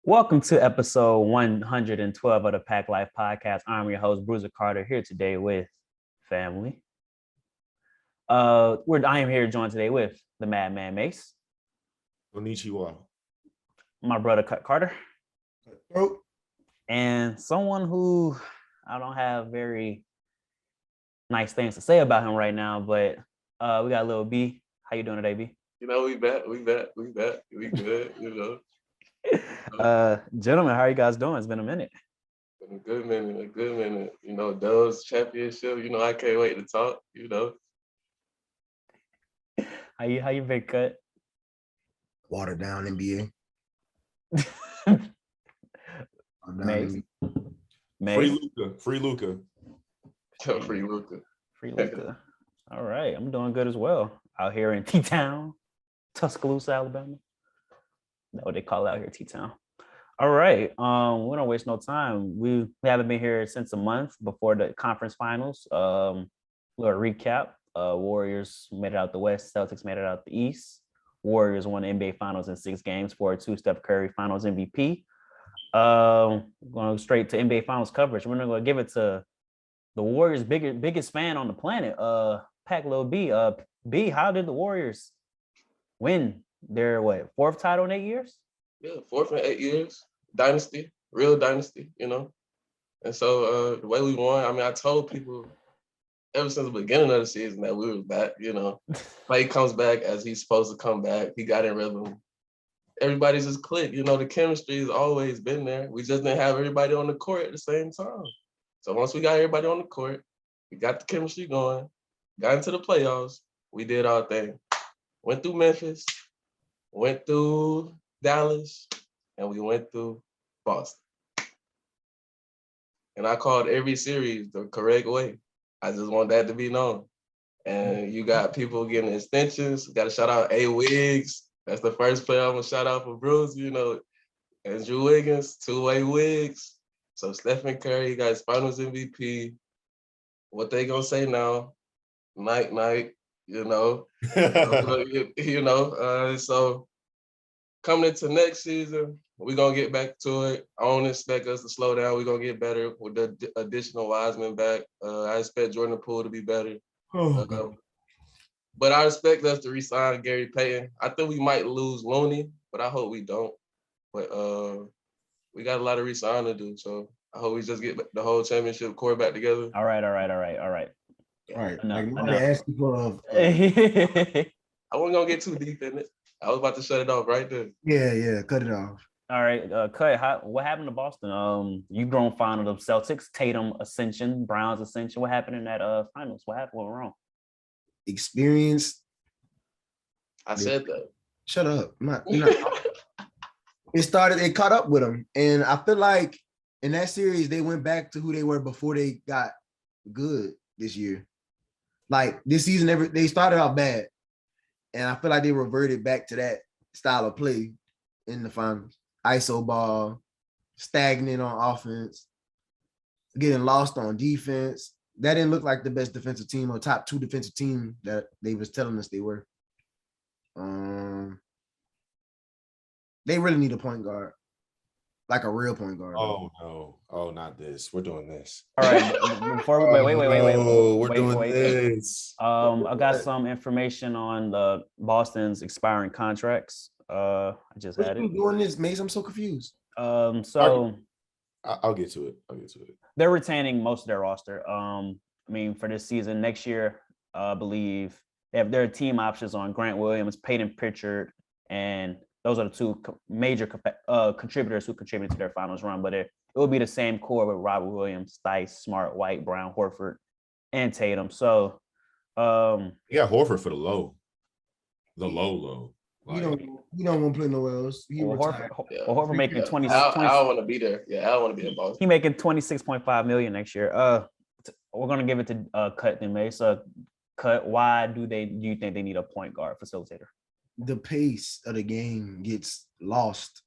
Welcome to episode 112 of the PACT Life Podcast. I'm your host, Bruiser Carter, here today with family. I am here joined today with the Madman Mace. Konnichiwa. My brother Carter. Oh. And someone who I don't have very nice things to say about him right now, but we got Lil B. How you doing today, B? We back. We good, Gentlemen, how are you guys doing? It's been a minute. A good minute. Dubs championship. I can't wait to talk. How you been, Cut? Watered down NBA. Mace. Free Luca. Free Luca. All right, I'm doing good as well. Out here in T-Town, Tuscaloosa, Alabama. That's what they call it out here, T-Town. All right, we don't waste no time. We haven't been here since a month before the conference finals. Little recap. Warriors made it out the West. Celtics made it out the East. Warriors won the NBA Finals in 6 games. 4-2 Steph Curry Finals MVP. Going straight to NBA Finals coverage. We're going to give it to the Warriors' biggest fan on the planet, Pac Lil B. B, how did the Warriors win their fourth title in 8 years? Yeah, 4th in 8 years. Dynasty, real dynasty, And so the way we won, I told people ever since the beginning of the season that we were back, Clay comes back as he's supposed to come back. He got in rhythm. Everybody's just clicked. The chemistry has always been there. We just didn't have everybody on the court at the same time. So once we got everybody on the court, we got the chemistry going, got into the playoffs, we did our thing. Went through Memphis, went through Dallas, and we went through Boston. And I called every series the correct way. I just want that to be known. And you got people getting extensions. Got to shout out A. Wiggs. That's the first player I'm going to shout out for Bruce. Andrew Wiggins, two-way Wiggs. So Stephen Curry got his finals MVP. What they going to say now? Night. So coming into next season, we're going to get back to it. I don't expect us to slow down. We're going to get better with the additional Wiseman back. I expect Jordan Poole to be better. But I expect us to re-sign Gary Payton. I think we might lose Looney, but I hope we don't. But we got a lot of re-sign to do, so I hope we just get the whole championship core back together. All right. Enough. Ask you for I wasn't gonna get too deep in it. I was about to shut it off right there. Yeah, cut it off. All right, Cut. What happened to Boston? You grown fond of the Celtics, Tatum ascension, Browns ascension. What happened in that finals? What happened? What went wrong? Experience. I said that. Shut up. It caught up with them. And I feel like in that series, they went back to who they were before they got good this year. Like this season, they started out bad. And I feel like they reverted back to that style of play in the finals. ISO ball, stagnant on offense, getting lost on defense. That didn't look like the best defensive team or top 2 defensive team that they was telling us they were. They really need a point guard, like a real point guard. Oh no! Oh, not this. We're doing this. All right. Before we wait. We're doing this. I got some information on the Boston's expiring contracts. I just had it. Doing this, Mace. I'm so confused. So I'll get to it. They're retaining most of their roster. For this season, next year, I believe they have their team options on Grant Williams, Peyton Pritchard, and those are the 2 major contributors who contributed to their finals run. But it will be the same core with Robert Williams, Theis, Smart, White, Brown, Horford, and Tatum. So you got Horford for the low. Like, you don't want to play nowhere else. Horford making 20. I want to be there. Yeah, I want to be in Boston. He making $26.5 million next year. We're gonna give it to Cut then, Mace. Cut. Why do you think they need a point guard facilitator? The pace of the game gets lost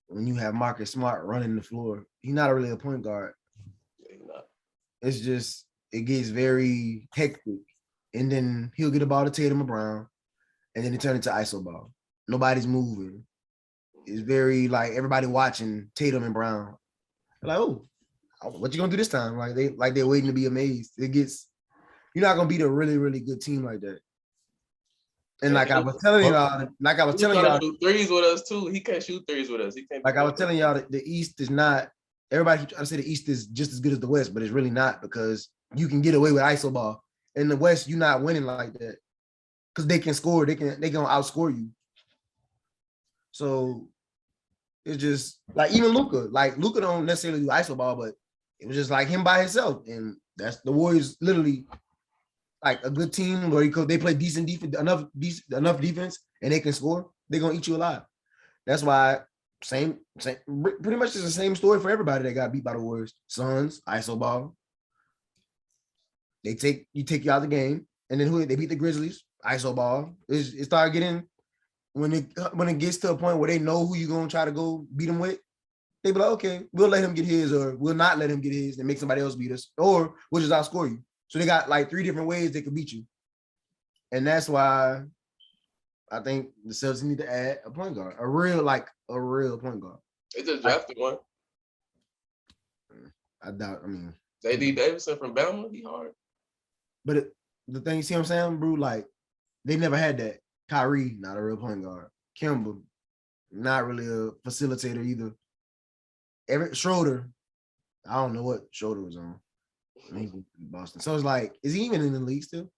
when you have Marcus Smart running the floor. He's not really a point guard. Yeah, he's not. It's just it gets very hectic, and then he'll get a ball to Tatum or Brown, and then it turns into ISO ball. Nobody's moving. is very like everybody watching Tatum and Brown. They're like, oh, what you gonna do this time? They're waiting to be amazed. You're not gonna beat a really, really good team like that. And like I was telling y'all, shoot threes with us too. He can't shoot threes with us. He can't. Like I was telling y'all, the East is not. Everybody keeps trying to say the East is just as good as the West, but it's really not because you can get away with iso ball. In the West, you're not winning like that because they can score. They gonna outscore you. So it's just like even Luka. Like Luka don't necessarily do iso ball, but it was just like him by himself, and that's the Warriors. Literally, like a good team where they play decent defense, enough defense, and they can score. They're gonna eat you alive. That's why same pretty much it's the same story for everybody that got beat by the Warriors. Suns, iso ball. They take you out of the game, and then they beat the Grizzlies, iso ball. It started getting when it gets to a point where they know who you're gonna try to go beat them with. They be like, okay, we'll let him get his, or we'll not let him get his, and make somebody else beat us, or we'll just outscore you. So they got like 3 different ways they could beat you, and that's why I think the Celtics need to add a point guard, a real point guard. They just drafted one. I doubt. I mean, J.D. Davidson from Bama, he hard. But the thing, you see what I'm saying, bro? Like they never had that. Kyrie, not a real point guard. Kimber, not really a facilitator either. Schroeder, I don't know what Schroeder was on. He's in Boston. So it's like, is he even in the league still?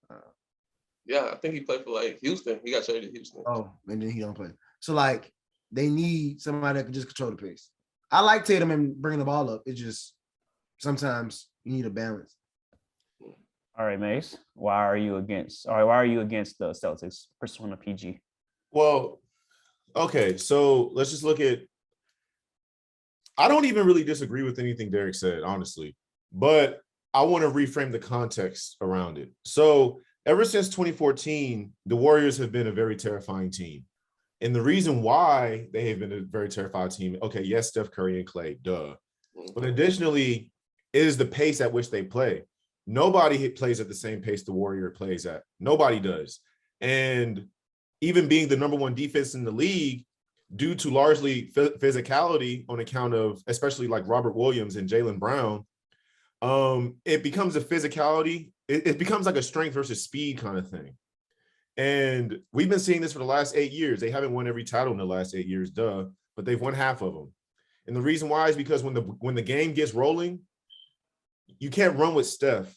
Yeah, I think he played for like Houston. He got traded to Houston. Oh, and then he don't play. So like, they need somebody that can just control the pace. I like Tatum and bringing the ball up. It's just sometimes you need a balance. All right, Mace. Why are you against the Celtics? Persona PG. Well, okay, so let's just look at. I don't even really disagree with anything Derek said, honestly, but I want to reframe the context around it. So ever since 2014, the Warriors have been a very terrifying team. And the reason why they have been a very terrifying team, okay, yes, Steph Curry and Clay, duh. But additionally, it is the pace at which they play. Nobody plays at the same pace the Warrior plays at. Nobody does. And even being the number 1 defense in the league, due to largely physicality on account of, especially like Robert Williams and Jaylen Brown, it becomes a physicality. It becomes like a strength versus speed kind of thing. And we've been seeing this for the last 8 years. They haven't won every title in the last 8 years, but they've won half of them. And the reason why is because when the game gets rolling, you can't run with Steph,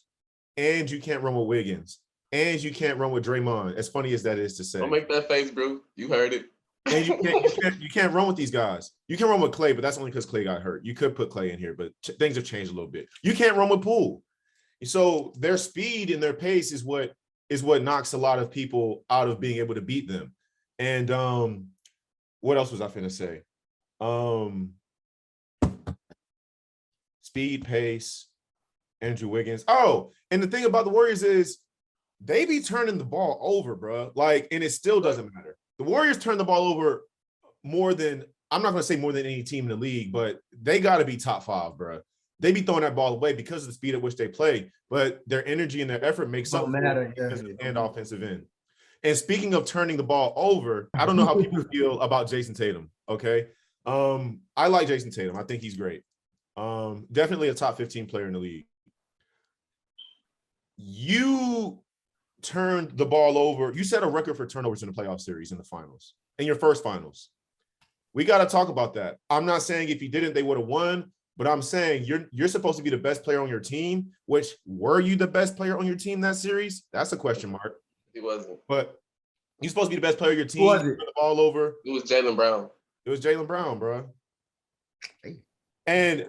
and you can't run with Wiggins, and you can't run with Draymond. As funny as that is to say. Don't make that face, bro. You heard it. And you can't run with these guys. You can run with Clay, but that's only because Clay got hurt. You could put Clay in here, but things have changed a little bit. You can't run with Poole. So their speed and their pace is what knocks a lot of people out of being able to beat them. And what else was I finna say? Speed, pace, Andrew Wiggins. Oh, and the thing about the Warriors is they be turning the ball over, bro. Like, and it still doesn't matter. The Warriors turn the ball over more than, I'm not going to say more than any team in the league, but they got to be top 5, bro. They be throwing that ball away because of the speed at which they play, but their energy and their effort makes up for defensive and offensive end. And speaking of turning the ball over, I don't know how people feel about Jason Tatum, okay? I like Jason Tatum. I think he's great. Definitely a top 15 player in the league. You turned the ball over. You set a record for turnovers in the playoff series in the finals, in your first finals. We got to talk about that. I'm not saying if you didn't, they would have won, but I'm saying you're supposed to be the best player on your team, which were you the best player on your team that series? That's a question mark. He wasn't. But you're supposed to be the best player of your team. Turn the ball over. It was Jaylen Brown. It was Jaylen Brown, bro. And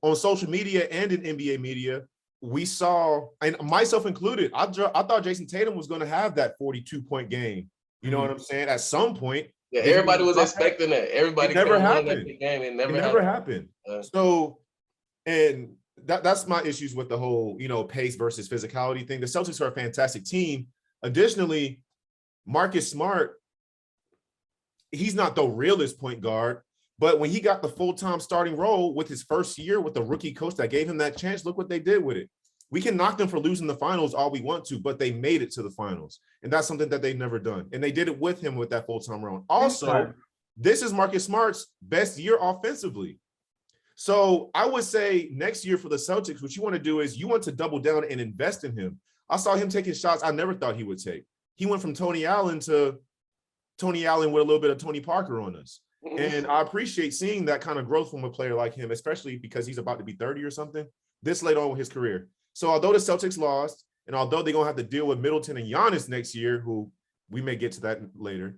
on social media and in NBA media, we saw, and myself included, I thought Jason Tatum was going to have that 42-point game. You know what I'm saying? At some point. Yeah, everybody was expecting that. Everybody it never happened. Game. It never happened. So, and that's my issues with the whole, pace versus physicality thing. The Celtics are a fantastic team. Additionally, Marcus Smart, he's not the realest point guard, but when he got the full-time starting role with his first year with the rookie coach that gave him that chance, look what they did with it. We can knock them for losing the finals all we want to, but they made it to the finals. And that's something that they've never done. And they did it with him with that full-time role. Also, this is Marcus Smart's best year offensively. So I would say next year for the Celtics, what you want to do is you want to double down and invest in him. I saw him taking shots I never thought he would take. He went from Tony Allen to Tony Allen with a little bit of Tony Parker on us. And I appreciate seeing that kind of growth from a player like him, especially because he's about to be 30 or something this late on with his career. So although the Celtics lost, and although they're going to have to deal with Middleton and Giannis next year, who we may get to that later,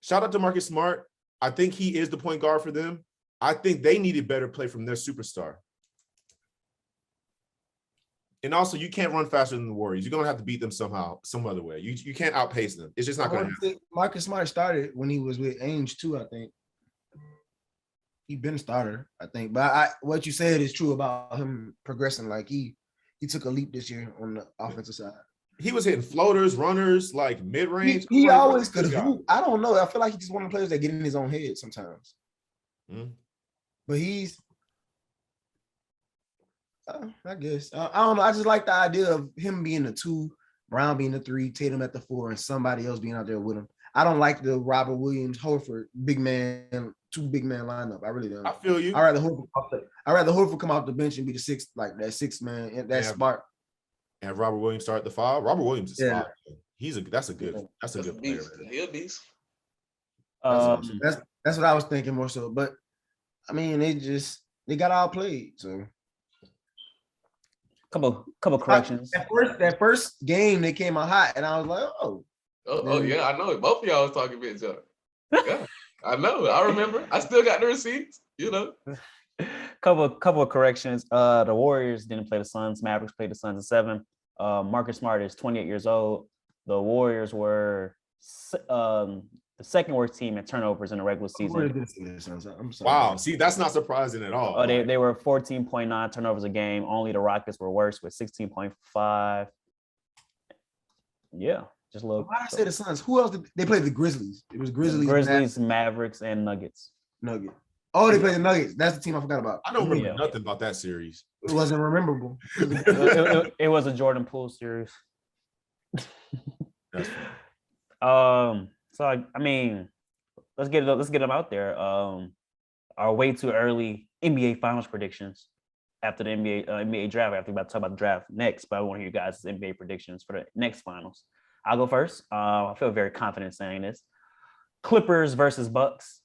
shout out to Marcus Smart. I think he is the point guard for them. I think they needed better play from their superstar. And also, you can't run faster than the Warriors. You're going to have to beat them somehow, some other way. You can't outpace them. It's just not going to happen. Marcus Smart started when he was with Ainge too, I think. He's been a starter, I think. But what you said is true about him progressing. Like he took a leap this year on the offensive side. He was hitting floaters, runners, like mid-range. He always could hoop. I don't know. I feel like he's just one of the players that get in his own head sometimes. But he's, I guess. I don't know. I just like the idea of him being the 2, Brown being the 3, Tatum at the 4, and somebody else being out there with him. I don't like the Robert Williams, Horford, big man, 2 big man lineup. I really don't. I feel you. I'd rather Horford come off the bench and be the 6th, like that 6th man, that spark. And Robert Williams start at the 5. Robert Williams is 5. That's a good player. He's a beast. That's what I was thinking more so. But I mean, they got outplayed. So couple corrections. That first game they came out hot, and I was like, oh yeah, I know it. Both of y'all was talking big junk. Yeah, I know. I remember. I still got the receipts. You know. Couple of corrections. The Warriors didn't play the Suns. Mavericks played the Suns at 7. Marcus Smart is 28 years old. The Warriors were the second worst team in turnovers in the regular season. I'm sorry. Wow. See, that's not surprising at all. They were 14.9 turnovers a game. Only the Rockets were worse with 16.5. Yeah, just a little. Why did I say the Suns? Who else did they play? The Grizzlies. It was Grizzlies, Mavericks, and Nuggets. Oh, they played the Nuggets. That's the team I forgot about. I don't remember nothing about that series. It wasn't memorable. it was a Jordan Poole series. So I mean, let's get them out there. Our way too early NBA Finals predictions after the NBA draft. I think about to talk about the draft next, but I want to hear you guys' NBA predictions for the next finals. I'll go first. I feel very confident saying this. Clippers versus Bucks.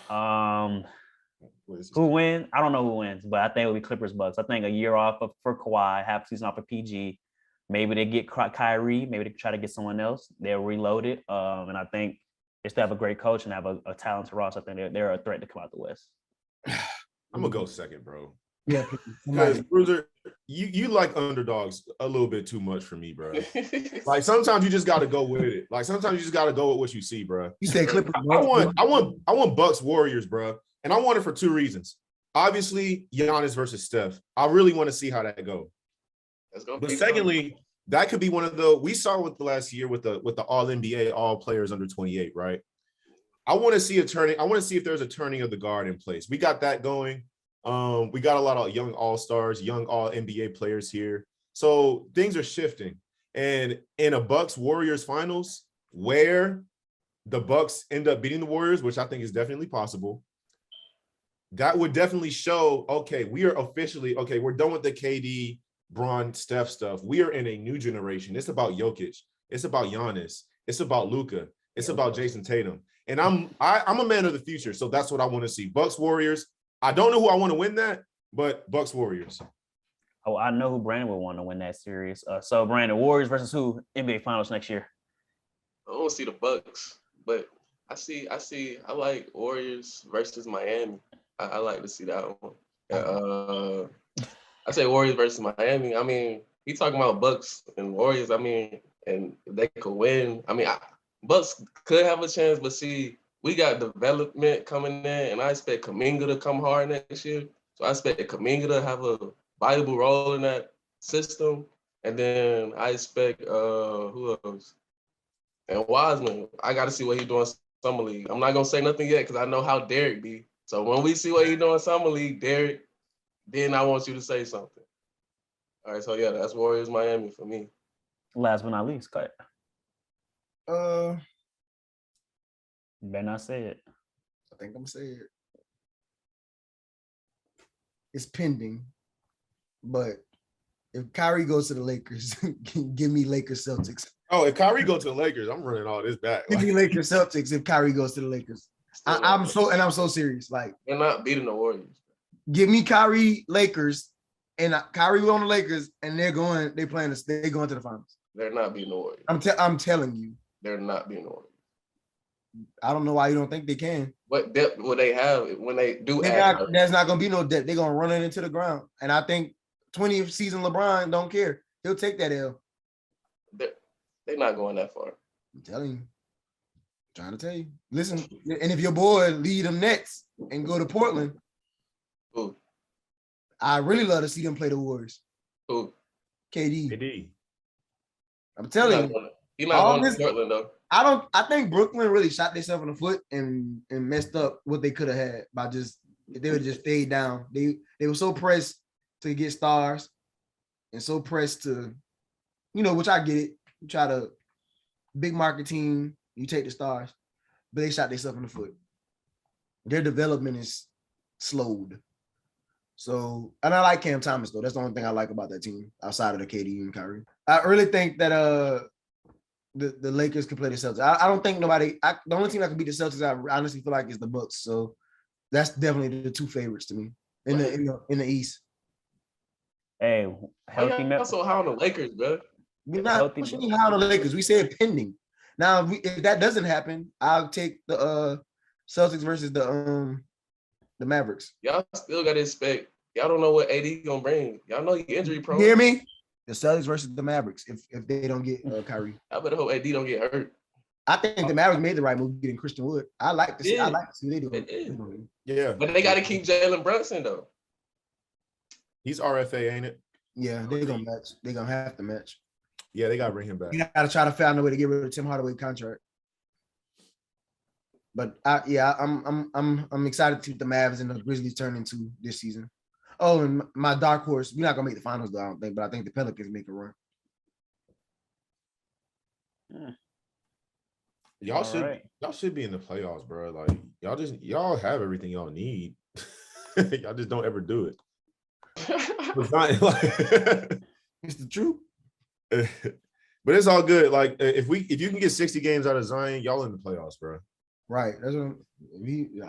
Who wins? I don't know who wins, but I think it'll be Clippers Bucks. I think a year off for Kawhi, half season off of PG. Maybe they get Kyrie. Maybe they try to get someone else. They'll reload it. And I think they still have a great coach and have a talented roster. I think they're a threat to come out the West. I'm gonna go second, bro. Yeah, because Bruiser, you like underdogs a little bit too much for me, bro. Like sometimes you just got to go with it. Like sometimes you just got to go with what you see, bro. You say Clippers. I want Bucks Warriors, bro, and I want it for 2 reasons. Obviously, Giannis versus Steph. I really want to see how that goes. But secondly, that could be one of the we saw with the last year with the All NBA, all players under 28, right? I want to see a turning. I want to see if there's a turning of the guard in place. We got that going. We got a lot of young all-stars, young all NBA players here. So things are shifting. And in a Bucks Warriors finals, where the Bucks end up beating the Warriors, which I think is definitely possible, that would definitely show, okay, we are officially, okay, we're done with the KD, Bron, Steph stuff. We are in a new generation. It's about Jokic. It's about Giannis. It's about Luka. It's about Jason Tatum. And I'm a man of the future, so that's what I want to see. Bucks Warriors. I don't know who I want to win that, but Bucks Warriors. Oh, I know who Brandon would want to win that series. So Brandon, Warriors versus who? NBA Finals next year. I don't see the Bucks, but I like Warriors versus Miami. I like to see that one. I say Warriors versus Miami. I mean, he talking about Bucks and Warriors. I mean, and they could win. I mean, Bucks could have a chance, but see, we got development coming in, and I expect Kuminga to come hard next year. So I expect Kuminga to have a valuable role in that system. And then I expect who else? And Wiseman. I got to see what he's doing Summer League. I'm not gonna say nothing yet because I know how Derek be. So when we see what he's doing Summer League, Derek, then I want you to say something. All right, so yeah, that's Warriors Miami for me. Last but not least, cut. You You better not say it. think I'm gonna say it. It's pending, but if Kyrie goes to the Lakers, give me Lakers Celtics. Oh, if Kyrie go to the Lakers, I'm running all this back. Give me Lakers Celtics if Kyrie goes to the Lakers. I'm so serious. Like they're not beating the Warriors. Give me Kyrie Lakers and Kyrie on the Lakers, and they're going to the finals. They're not beating the Warriors. I'm telling you, they're not beating the Warriors. I don't know why you don't think they can. What depth will they have when they do? There's not going to be no depth. They're going to run it into the ground, and I think 20th season LeBron don't care. He'll take that L. They're not going that far. I'm telling you. Trying to tell you. Listen, and if your boy lead them Nets and go to Portland, who? I really love to see them play the Warriors. Who? KD. I'm telling you. He's not going to Portland though. I think Brooklyn really shot themselves in the foot and messed up what they could have had by they would just stayed down. They were so pressed to get stars and so pressed to, which I get it. You try to big market team, you take the stars, but they shot themselves in the foot. Their development is slowed. So, and I like Cam Thomas though. That's the only thing I like about that team outside of the KD and Kyrie. I really think that the Lakers can play the Celtics. I don't think the only team that can beat the Celtics, I honestly feel like is the Bucks. So that's definitely the two favorites to me in the East. Hey, healthy. Also, how on the Lakers, bro? We're not pushing high on the Lakers. We said pending. Now, if that doesn't happen, I'll take the Celtics versus the Mavericks. Y'all still got to expect. Y'all don't know what AD gonna bring. Y'all know he injury prone. You hear me? The Celtics versus the Mavericks. If they don't get Kyrie, I better hope AD don't get hurt. I think the Mavericks made the right move getting Christian Wood. I like to see what they do. Yeah, but they got to keep Jalen Brunson though. He's RFA, ain't it? Yeah, they're gonna match. They're gonna have to match. Yeah, they gotta bring him back. You gotta try to find a way to get rid of Tim Hardaway contract. But I'm excited to see what the Mavs and the Grizzlies turn into this season. Oh, and my dark horse, we're not gonna make the finals though, I don't think, but I think the Pelicans make a run. Y'all should be in the playoffs, bro. Like y'all have everything y'all need. Y'all just don't ever do it. It's not like it's the truth. But it's all good. Like if you can get 60 games out of Zion, y'all in the playoffs, bro. Right. That's what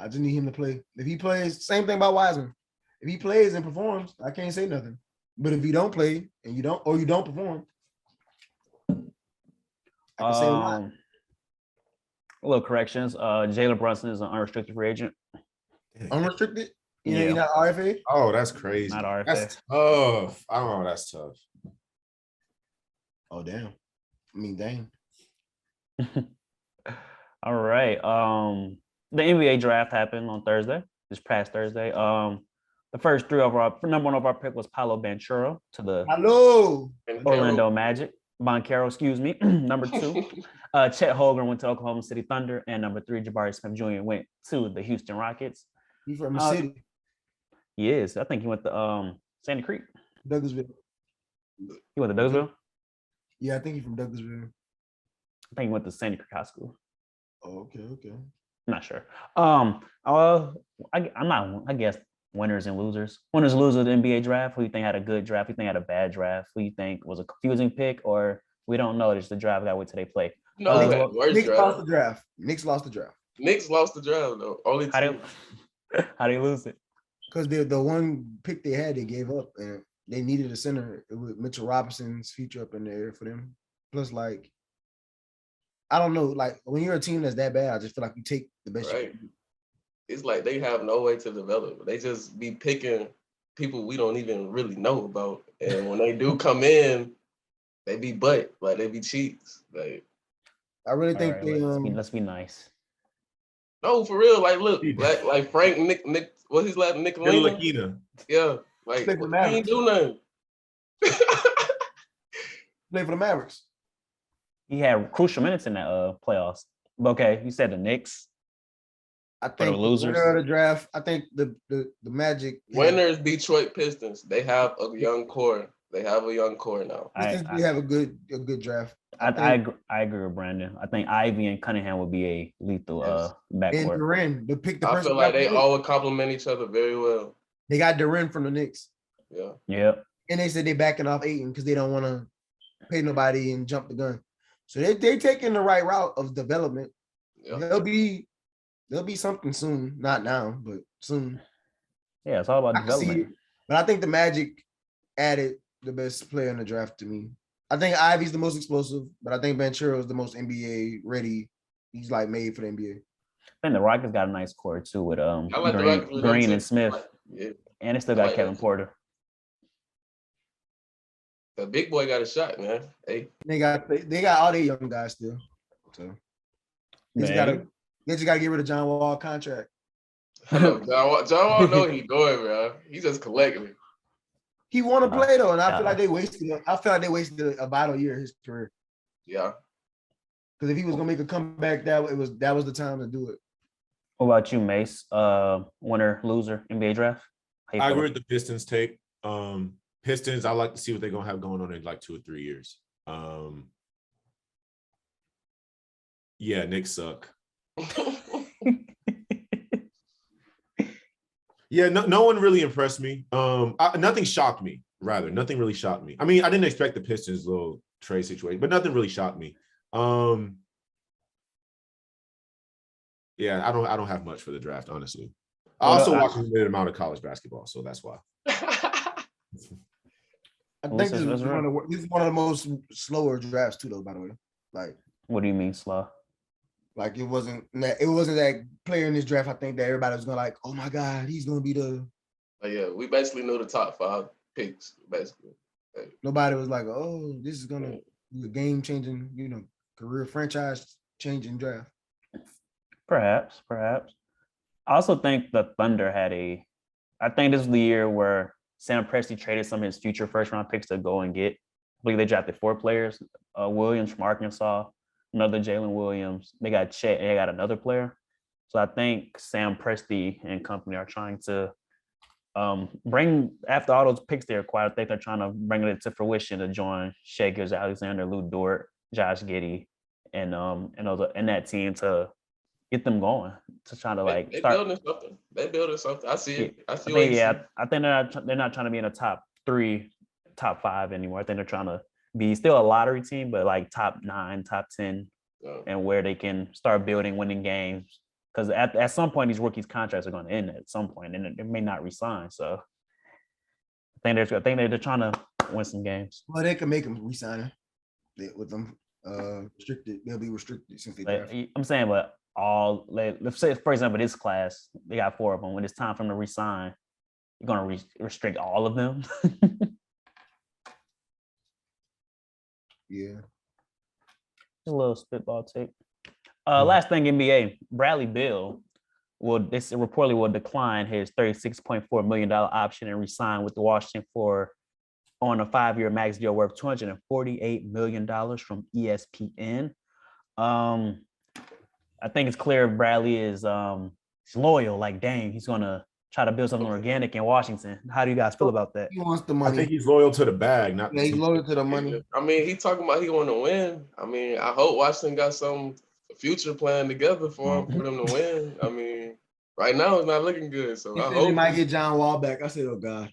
I just need him to play. If he plays, same thing about Wiseman. If he plays and performs, I can't say nothing. But if you don't play and you don't perform, I can say a lot. A little corrections. Jalen Brunson is an unrestricted free agent. Unrestricted? Yeah. You're not RFA? Oh, that's crazy. Not RFA. That's tough. I don't know. That's tough. Oh, damn. I mean, dang. All right. The NBA draft happened on Thursday, this past Thursday. The first number one overall pick was Paolo Banchero to the Orlando Magic. Banchero, excuse me. Number 2, Chet Holmgren went to Oklahoma City Thunder, and number 3, Jabari Smith Jr. went to the Houston Rockets. He's from the city. He is. I think he went to Sandy Creek. Douglasville. He went to Douglasville? Yeah, I think he's from Douglasville. I think he went to Sandy Creek High School. Oh, okay. I'm not sure. I guess winners and losers. Winners, losers of the NBA draft. Who you think had a good draft? Who you think had a bad draft? Who you think was a confusing pick? Or we don't know. Just the draft got wait till they play. No, Knicks lost the draft. Knicks lost the draft though. Only how they lose it? Because the one pick they had, they gave up, and they needed a center with Mitchell Robinson's future up in the air for them. Plus, like, I don't know, like when you're a team that's that bad, I just feel like you take the best. Right. It's like they have no way to develop. They just be picking people we don't even really know about, and when they do come in, they be butt, like they be cheats. Like I really think let's be nice. No, for real. Like look, like Frank Nick. What's his last name? Ntilikina. Yeah, like he ain't do nothing. Play for the Mavericks. He had crucial minutes in that playoffs. Okay, you said the Knicks. I think the losers winner of the draft. I think the Magic. Winners, Detroit Pistons. They have a young core. They have a young core now. They have a good draft. I agree with Brandon. I think Ivy and Cunningham would be a lethal Yes. And backcourt. Duren, the pick the I person feel like got they from the all would complement each other very well. They got Duren from the Knicks. Yeah. Yep. And they said they backing off Ayton because they don't want to pay nobody and jump the gun. So they taking the right route of development. Yeah. There'll be something soon. Not now, but soon. Yeah, it's all about I can see it. development. But I think the Magic added the best player in the draft to me. I think Ivy's the most explosive, but I think Ventura is the most NBA ready. He's like made for the NBA. I think the Rockets got a nice core too with I like the Green, Rockets with them Green too. and Smith, Yeah. and they still I got like Kevin that. Porter. The big boy got a shot, man. Hey. They got all their young guys still. So they just gotta get rid of John Wall contract. I know John Wall know what he's doing, bro. He's just collecting. He want to play though, and I feel Yeah. like they wasted a vital year of his career. Yeah. Because if he was gonna make a comeback, that was the time to do it. What about you, Mace? Winner, loser, NBA draft? How you I feel? agree with the Pistons take. Pistons, I like to see what they're gonna have going on in like 2 or 3 years. Yeah, Knicks suck. Yeah, no one really impressed me. Nothing shocked me. Rather, nothing really shocked me. I mean, I didn't expect the Pistons little trade situation, but nothing really shocked me. Yeah, I don't have much for the draft, honestly. I also watch a limited amount of college basketball, so that's why. I think this is one of the most slower drafts too, though. By the way, like, What do you mean slow? like it wasn't that player in this draft. I think that everybody was gonna like, oh my god, he's gonna be the. Yeah, we basically knew the top 5 picks, basically. Nobody was like, oh, this is gonna be a game changing, career franchise changing draft. Perhaps. I also think the Thunder I think this was the year where Sam Presti traded some of his future first round picks to go and get. I believe they drafted 4 players. Williams from Arkansas, another Jalen Williams. They got Chet, and they got another player. So I think Sam Presti and company are trying to bring, after all those picks they acquired, I think they're trying to bring it to fruition to join Shai Gilgeous-Alexander, Lou Dort, Josh Giddey, and that team to get them going, to try to like they start building something. They building something. I see it. I see I what mean, you yeah, see. I think they're not trying to be in the top 3, top 5 anymore. I think they're trying to be still a lottery team, but like top 9, top 10, Yeah. and where they can start building, winning games. Because at some point, these rookies' contracts are going to end at some point, and they may not resign. So I think they're trying to win some games. Well, they can make them resign with them restricted. They'll be restricted since they draft. I'm saying, but let's say, for example, this class, they got 4 of them. When it's time for them to resign, you're going to restrict all of them. Yeah. A little spitball take. Last thing, NBA, Bradley Beal reportedly will decline his $36.4 million option and resign with the Washington on a 5-year max deal worth $248 million from ESPN. I think it's clear Bradley is he's loyal, like dang, he's gonna try to build something organic in Washington. How do you guys feel about that? He wants the I money. think he's loyal to the bag, not Yeah, he's loyal to the money. I mean, he talking about he want to win. I mean, I hope Washington got some future plan together for them to win. I mean, right now it's not looking good. So He I said hope they might get John Wall back. I said, oh God.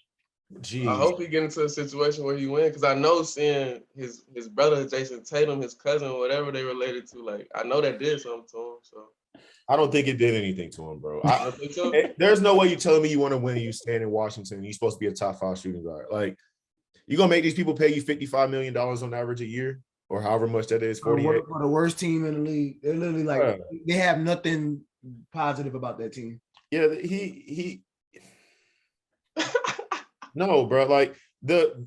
Jeez. I hope he get into a situation where he win, because I know seeing his brother Jason Tatum, his cousin, whatever they related to, like I know that did something to him. So I don't think it did anything to him, bro. I think so. There's no way you're telling me you want to win and you stand in Washington and you're supposed to be a top 5 shooting guard. Like, you're gonna make these people pay you $55 million on average a year, or however much that is, 48. For the worst team in the league. They're literally like they have nothing positive about that team. Yeah, he no, bro. Like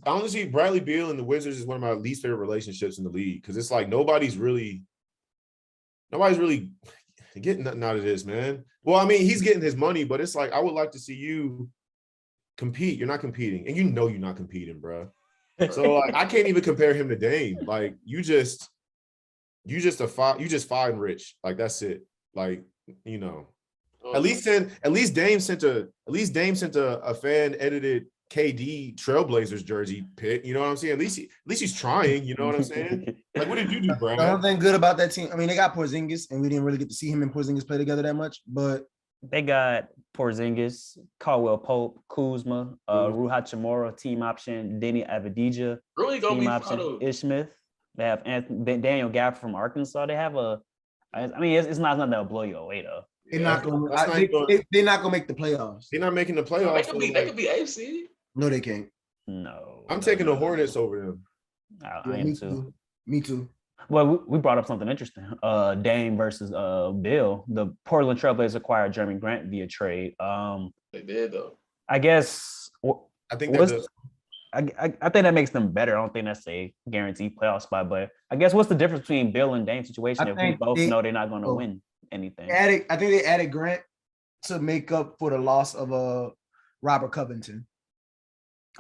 honestly, Bradley Beal and the Wizards is one of my least favorite relationships in the league, because it's like nobody's really getting nothing out of this, man. Well, I mean, he's getting his money, but it's like I would like to see you compete. You're not competing, and you know you're not competing, bro. So like I can't even compare him to Dame. Like you just fine rich. Like that's it. Like, you know. At least Dame sent a fan edited KD Trailblazers jersey pick. You know what I'm saying? At least he's trying. You know what I'm saying? Like, what did you do, Brad? The only thing good about that team, I mean, they got Porzingis, and we didn't really get to see him and Porzingis play together that much. But They got Porzingis, Caldwell Pope, Kuzma, Rui Hachimura, team option, Denny Avdija, Really gonna team be option, proud of. Ish Smith. They have Daniel Gafford from Arkansas. They have it's not that'll blow you away though. they're not gonna make the playoffs. They're not making the They playoffs. could be AFC. No, they can't. No, I'm taking the Hornets over them. I am too. Me too. Well, we brought up something interesting. Dame versus Bill. The Portland Trailblazers acquired Jeremy Grant via trade. They did though. I guess I think that's I think that makes them better. I don't think that's a guaranteed playoff spot, but I guess what's the difference between Bill and Dame's situation if we both know they're not going to win anything? I think they added Grant to make up for the loss of Robert Covington.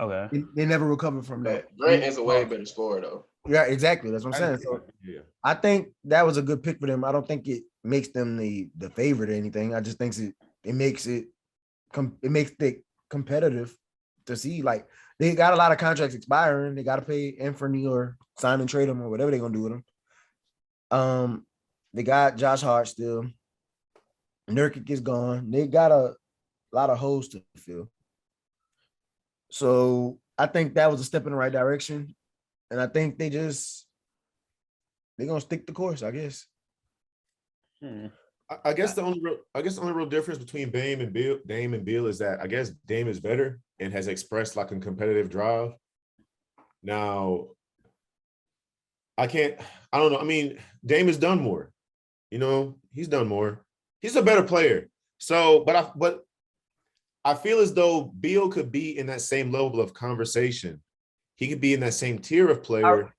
Okay. They never recovered from that. Grant is a way better scorer though. Yeah, exactly. That's what I'm saying. So I think that was a good pick for them. I don't think it makes them the favorite or anything. I just think it makes it competitive to see. Like, they got a lot of contracts expiring. They got to pay Anthony or sign and trade them or whatever they're gonna do with them. They got Josh Hart still. Nurkic is gone. They got a lot of holes to fill. So I think that was a step in the right direction. And I think they're gonna stick the course, I guess. I guess the only real difference between Dame and Beal is that I guess Dame is better and has expressed like a competitive drive. Now, I don't know. I mean, Dame has done more. You know, he's done more. He's a better player. So, but I feel as though Beal could be in that same level of conversation. He could be in that same tier of player.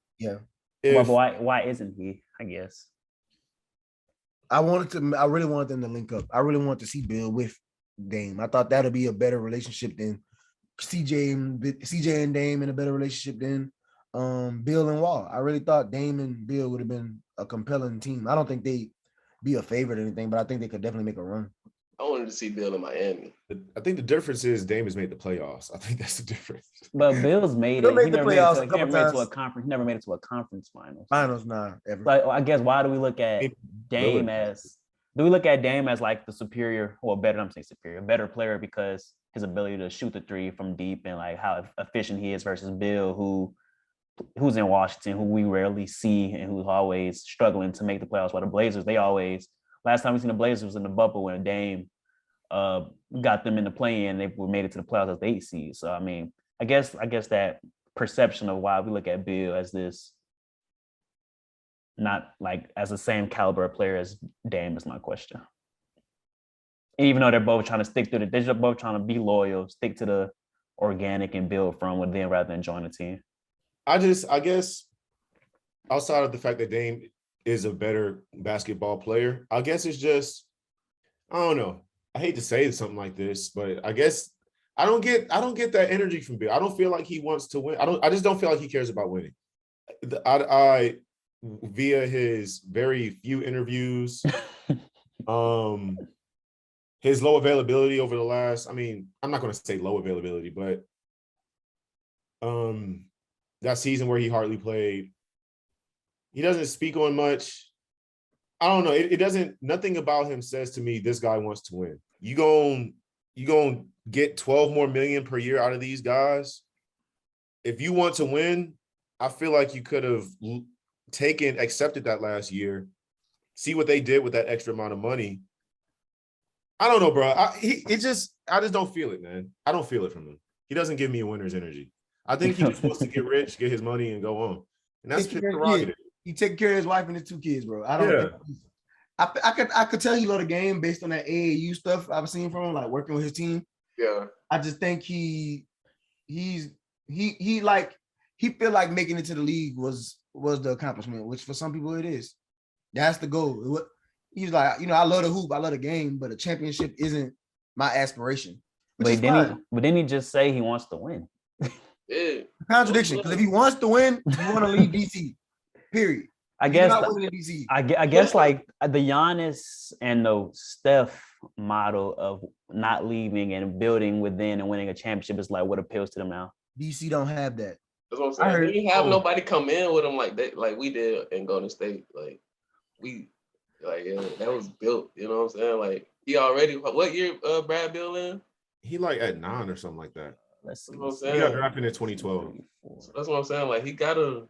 Well, why isn't he? I guess. I really wanted them to link up. I really wanted to see Bill with Dame. I thought that'd be a better relationship than CJ and Dame, and a better relationship than Bill and Wall. I really thought Dame and Bill would have been a compelling team. I don't think they'd be a favorite or anything, but I think they could definitely make a run. I wanted to see Bill in Miami. I think the difference is Dame has made the playoffs. I think that's the difference. But Bill's made Bill it. made He the never playoffs made a it couple to a times. conference. Never made it to a conference finals. Finals, nah, ever. Like, I guess why do we look at Dame as? Do we look at Dame as like the superior, or better? I'm saying superior, better player because his ability to shoot the three from deep and like how efficient he is versus Bill, who's in Washington, who we rarely see and who's always struggling to make the playoffs. While the Blazers, last time we seen the Blazers was in the bubble when Dame got them in the play-in. They made it to the playoffs as the 8th seed. So I mean, I guess that perception of why we look at Bill as this, not like as the same caliber of player as Dame, is my question. Even though they're both trying to stick to they're both trying to be loyal, stick to the organic and build from within rather than join a team. I guess outside of the fact that Dame is a better basketball player, I guess it's just, I don't know. I hate to say something like this, but I guess I don't get that energy from Bill. I don't feel like he wants to win. I just don't feel like he cares about winning. I via his very few interviews, his low availability over the last, I mean, I'm not going to say low availability, but that season where he hardly played, he doesn't speak on much. I don't know. It doesn't, nothing about him says to me, this guy wants to win. You gonna get 12 more million per year out of these guys. If you want to win, I feel like you could have accepted that last year, see what they did with that extra amount of money. I don't know, bro. I just don't feel it, man. I don't feel it from him. He doesn't give me a winner's energy. I think he just wants to get rich, get his money, and go on. And that's his prerogative. He take care of his wife and his 2 kids, bro. I could tell he love the game based on that AAU stuff I've seen from him, like working with his team. Yeah. I just think he feel like making it to the league was the accomplishment, which for some people it is. That's the goal. He's like, I love the hoop, I love the game, but a championship isn't my aspiration. But didn't he just say he wants to win? Yeah. Contradiction, because if he wants to win, you want to leave DC. Period. I guess like the Giannis and the Steph model of not leaving and building within and winning a championship is like what appeals to them now. DC don't have that. That's what I'm saying. I heard- They didn't have nobody come in with him like that, like we did in Golden State. That was built. You know what I'm saying? Like he already. What year Brad Beal in? He like at 9 or something like that. Let's see. That's what I'm He saying. got drafted in 2012. So that's what I'm saying. Like he gonna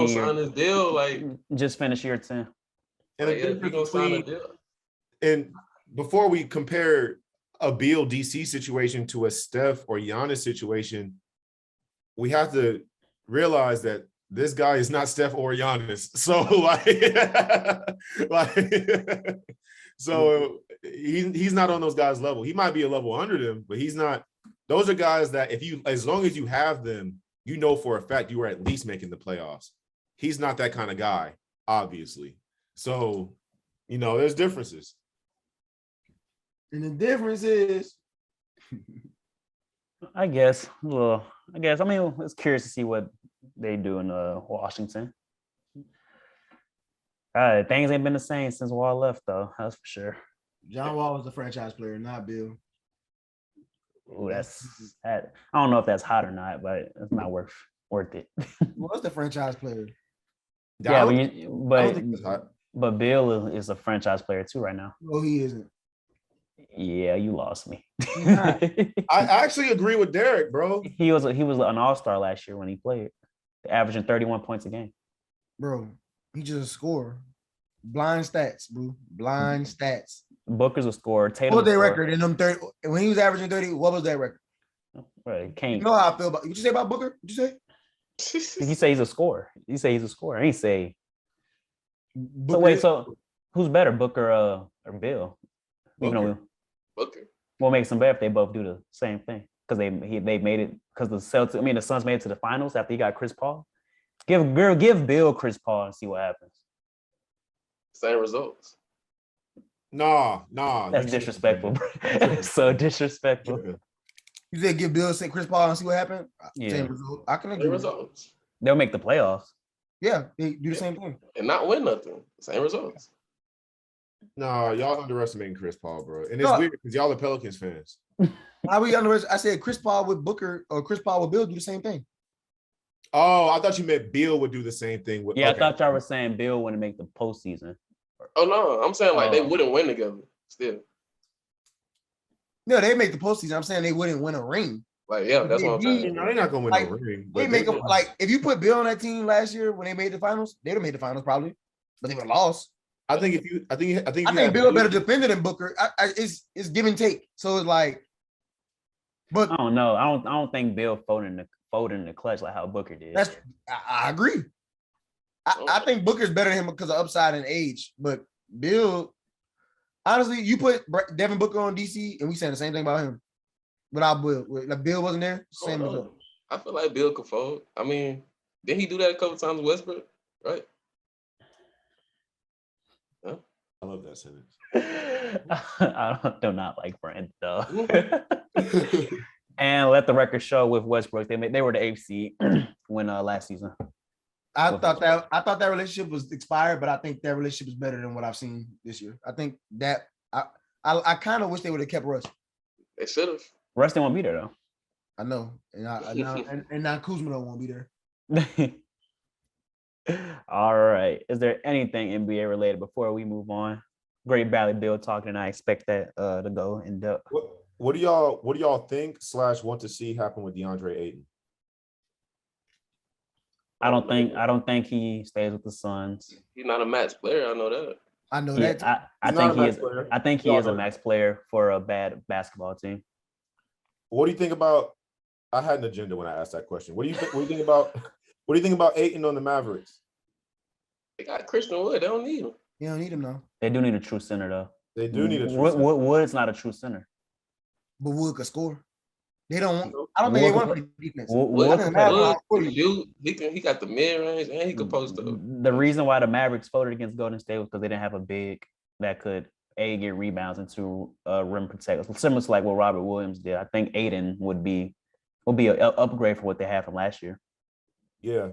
sign this deal. Like just finished year 10. And like, the he difference gonna sign a between, deal. and before we compare a Beal DC situation to a Steph or Giannis situation, we have to realize that this guy is not Steph or Giannis. So so he's not on those guys' level. He might be a level under them, but he's not. Those are guys that as long as you have them, you know for a fact you are at least making the playoffs. He's not that kind of guy, obviously. So, there's differences. And the difference is, I guess. I mean, it's curious to see what they do in Washington. Things ain't been the same since Wall left, though. That's for sure. John Wall was the franchise player, not Bill. Ooh, I don't know if that's hot or not, but it's not worth it. What's the franchise player? Yeah, I don't think that's hot. but Bill is a franchise player too right now. No, he isn't. Yeah, you lost me. not. I actually agree with Derek, bro. He was an all-star last year when he played, averaging 31 points a game. Bro, he just a scorer. Blind stats, bro. Blind stats. Booker's a scorer. Tatum What was their scorer. record in them 30? When he was averaging 30, what was that record? Right, Kane. You know how I feel about. What you say about Booker? What you say? He say he's a scorer. He say he's a scorer. He say. Booker, So wait, so who's better, Booker or Bill? Even though Booker. what makes them better if they both do the same thing? Because they made it. Because the Suns made it to the finals after he got Chris Paul. Give Bill Chris Paul and see what happens. Same results. Nah. That's disrespectful, bro. That's so disrespectful. you said give Bill Chris Paul and see what happened. Yeah. Same result. I can agree. Same with that. results. They'll make the playoffs. Yeah, they do the same thing. And not win nothing. Same results. Nah, y'all underestimating Chris Paul, bro. And it's No. weird because y'all are Pelicans fans. How we underestimate? I said Chris Paul with Booker or Chris Paul with Bill do the same thing. Oh, I thought you meant Bill would do the same thing. Yeah, okay. I thought y'all were saying Bill wouldn't make the postseason. Oh no, I'm saying like they wouldn't win together. Still. No, they make the postseason. I'm saying they wouldn't win a ring. Like, yeah, that's what I'm saying. They're not gonna win Like, no ring. They But make them like if you put Bill on that team last year when they made the finals, they'd have made the finals probably, but they would have lost. I think I think Bill better defender than Booker. It's give and take. So it's like, but I don't know. I don't think Bill folded in the clutch like how Booker did. I agree. I think Booker's better than him because of upside and age. But Bill, honestly, you put Devin Booker on DC, and we saying the same thing about him. Without Bill, like Bill wasn't there. Same result. I feel like Bill could fold. I mean, didn't he do that a couple times with Westbrook? Right? I love that sentence. I do not like Brand though. And let the record show with Westbrook, they were the AFC when last season. I thought that relationship was expired, but I think that relationship is better than what I've seen this year. I think that I kind of wish they would have kept Russ. They should have. Russ won't be there though. I know, and now Kuzma don't want to be there. All right. Is there anything NBA related before we move on? Great Bradley Beal talking, and I expect that to go in depth. What do y'all think / want to see happen with DeAndre Ayton? I don't think he stays with the Suns. He's not a match player. I know that. I know Yeah, that. I think he is. I think he is a max player for a bad basketball team. What do you think about? I had an agenda when I asked that question. What do you think about? What do you think about Ayton on the Mavericks? They got Christian Wood. They don't need him. You don't need him now. They do need a true center though. They do need a true center. Wood's not a true center. But Wood could score. They don't. I don't think they want to play defense. Wood can play. He got the mid range and he could post up. The reason why the Mavericks folded against Golden State was because they didn't have a big that could get rebounds and to rim protect. Similar to like what Robert Williams did. I think Ayton would be an upgrade for what they had from last year. Yeah,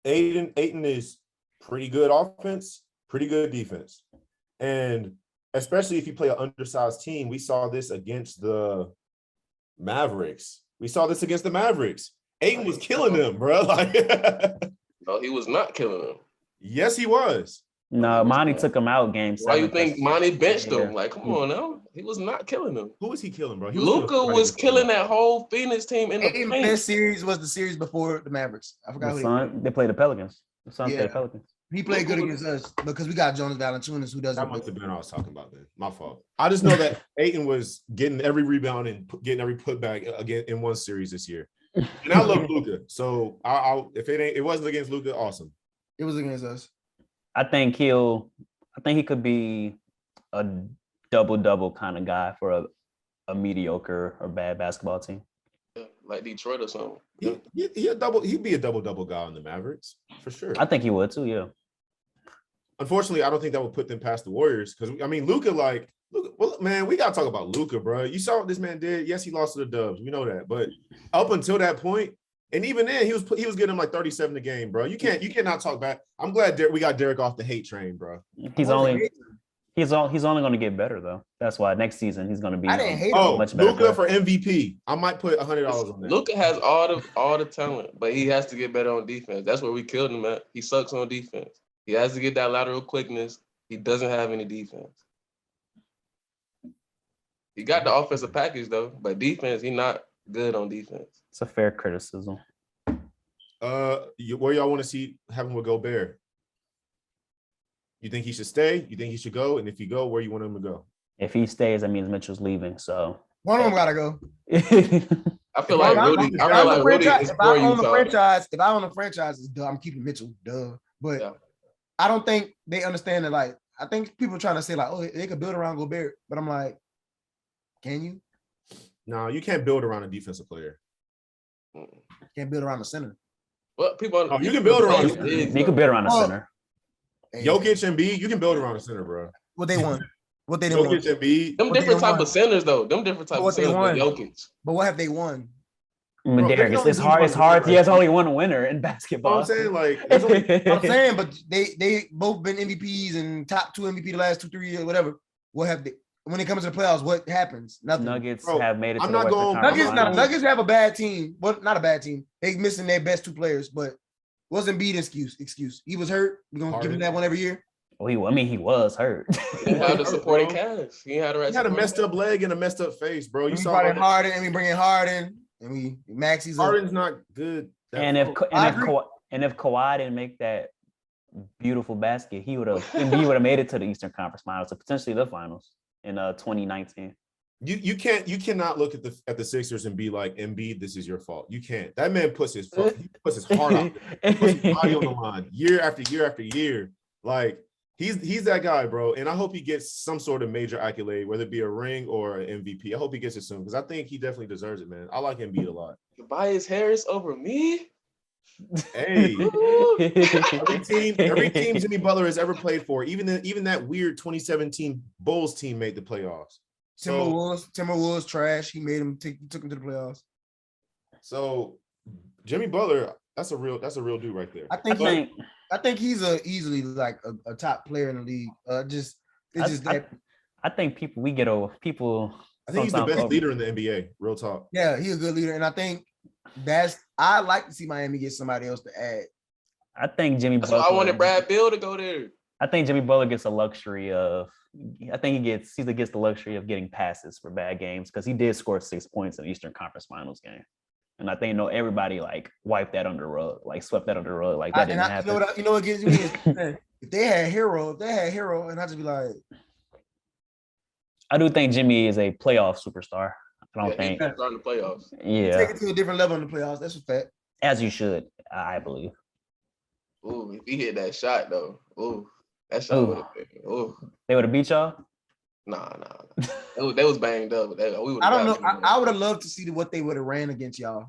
Ayton is pretty good offense, pretty good defense, and especially if you play an undersized team. We saw this against the Mavericks. Ayton was killing them, bro. Like, No, he was not killing them. yes, he was. No, Monty took him out game 7. Why you think Monty benched him? Yeah. Like, come on now. He was not killing them. Who was he killing, bro? Luka was killing that whole Phoenix team in the Aiden's paint. best series was the series before the Mavericks. I forgot who They played the Pelicans. The Suns Yeah. played the Pelicans. he played good against us because we got Jonas Valanciunas who doesn't. That must have been what I was talking about then. My fault. I just know that Ayton was getting every rebound and getting every putback again in one series this year. And I love Luka. So if it wasn't against Luka, awesome. It was against us. I think he could be a double-double kind of guy for a mediocre or bad basketball team. Like Detroit or something. He'd be a double-double guy on the Mavericks for sure. I think he would too, yeah. Unfortunately, I don't think that would put them past the Warriors because I mean Luka, well, man, we gotta talk about Luka, bro. You saw what this man did. Yes, he lost to the Dubs. We know that, but up until that point, and even then, he was getting him like 37 a game, bro. You cannot talk back. I'm glad we got Derek off the hate train, bro. He's only going to get better though. That's why next season he's going to be I didn't hate much better. Luka for MVP. I might put $100 on that. Luka has all the talent, but he has to get better on defense. That's where we killed him at. He sucks on defense. He has to get that lateral quickness. He doesn't have any defense. He got the offensive package though, but defense, he's not good on defense. It's a fair criticism. Where y'all want to see having with Gobert? You think he should stay? You think he should go? And if he go, where you want him to go? If he stays, that means Mitchell's leaving. So One of them gotta go. I feel like Rudy. I feel like Rudy is if I for own the Utah. franchise, it's duh. I'm keeping Mitchell, duh. But Yeah. I don't think they understand that. Like, I think people are trying to say like, oh, they could build around Gobert, but I'm like, can you? No, you can't build around a defensive player. Can't build around the center. Well, people. You can build around. he could build around the center. Hey, Jokic and B, you can build around the center, bro. what they won? What they didn't Jokic want? and B. Them What they different type won? of centers though. Them different type What of they centers with won? Jokic. But what have they won? I mean, Bro, Derek, there's it's only hard. one It's hard. winner, He has right? only one winner in You know basketball. what I'm saying? Like, there's only- I'm saying, but they both been MVPs and top 2 MVP the last 2-3 years, whatever. What have they? When it comes to the playoffs, what happens? Nothing. Nuggets Bro, have made it to I'm the not Western going- Conference Nuggets, Finals. Nuggets have a bad team. Well, not a bad team. They missing their best 2 players, but wasn't Embiid excuse. He was hurt. We're gonna give him that one every year. Well, he was hurt. He had the supporting cast. He had a right. He had a supporting messed up leg and a messed up face, bro. You We saw brought in that. Harden, and we bring in Harden, and we Maxi's. Harden's not good. And if I agree. Kawhi didn't make that beautiful basket, he would have made it to the Eastern Conference Finals, or potentially the finals in 2019. You cannot look at the Sixers and be like, Embiid, this is your fault. You can't. That man puts his heart out. He puts his body on the line year after year after year. Like he's that guy, bro. And I hope he gets some sort of major accolade, whether it be a ring or an MVP. I hope he gets it soon because I think he definitely deserves it, man. I like Embiid a lot. Tobias Harris over me. Hey, every team Jimmy Butler has ever played for, even that weird 2017 Bulls team made the playoffs. Timberwolves trash. He made him took him to the playoffs. So Jimmy Butler, that's a real dude right there. I think he's easily like a top player in the league. I think people I think he's the best leader in the NBA. Real talk. Yeah, he's a good leader, and I think I like to see Miami get somebody else to add. I think Jimmy That's Butler. why I wanted Brad Beal to go there. I think Jimmy Butler gets a luxury of. I think he gets the luxury of getting passes for bad games because he did score 6 points in the Eastern Conference Finals game, and I think everybody like wiped that under the rug, like swept that under the rug, like that didn't happen. You know what gives me is if they had Hero, and I just be like, I do think Jimmy is a playoff superstar. I don't think. He's starting the playoffs. Yeah, take it to a different level in the playoffs. That's a fact. as you should, I believe. Ooh, if he hit that shot though, that shot would have been. They would have beat y'all. Nah. They was banged up. I don't know. I would have loved to see what they would have ran against y'all.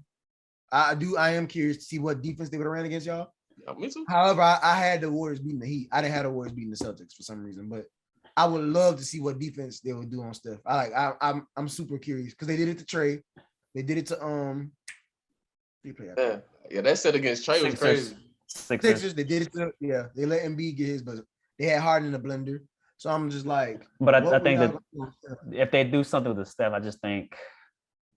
I am curious to see what defense they would have ran against y'all. Yeah, me too. However, I had the Warriors beating the Heat. I didn't have the Warriors beating the Celtics for some reason, but I would love to see what defense they would do on Steph. I'm super curious because they did it to Trey. They did it to Yeah, that set against Trey was crazy. Sixers. They did it to they let Embiid get his, but they had Harden in the blender. So I'm just like, But I what were think y'all that gonna do with Steph? if they do something with the Steph, I just think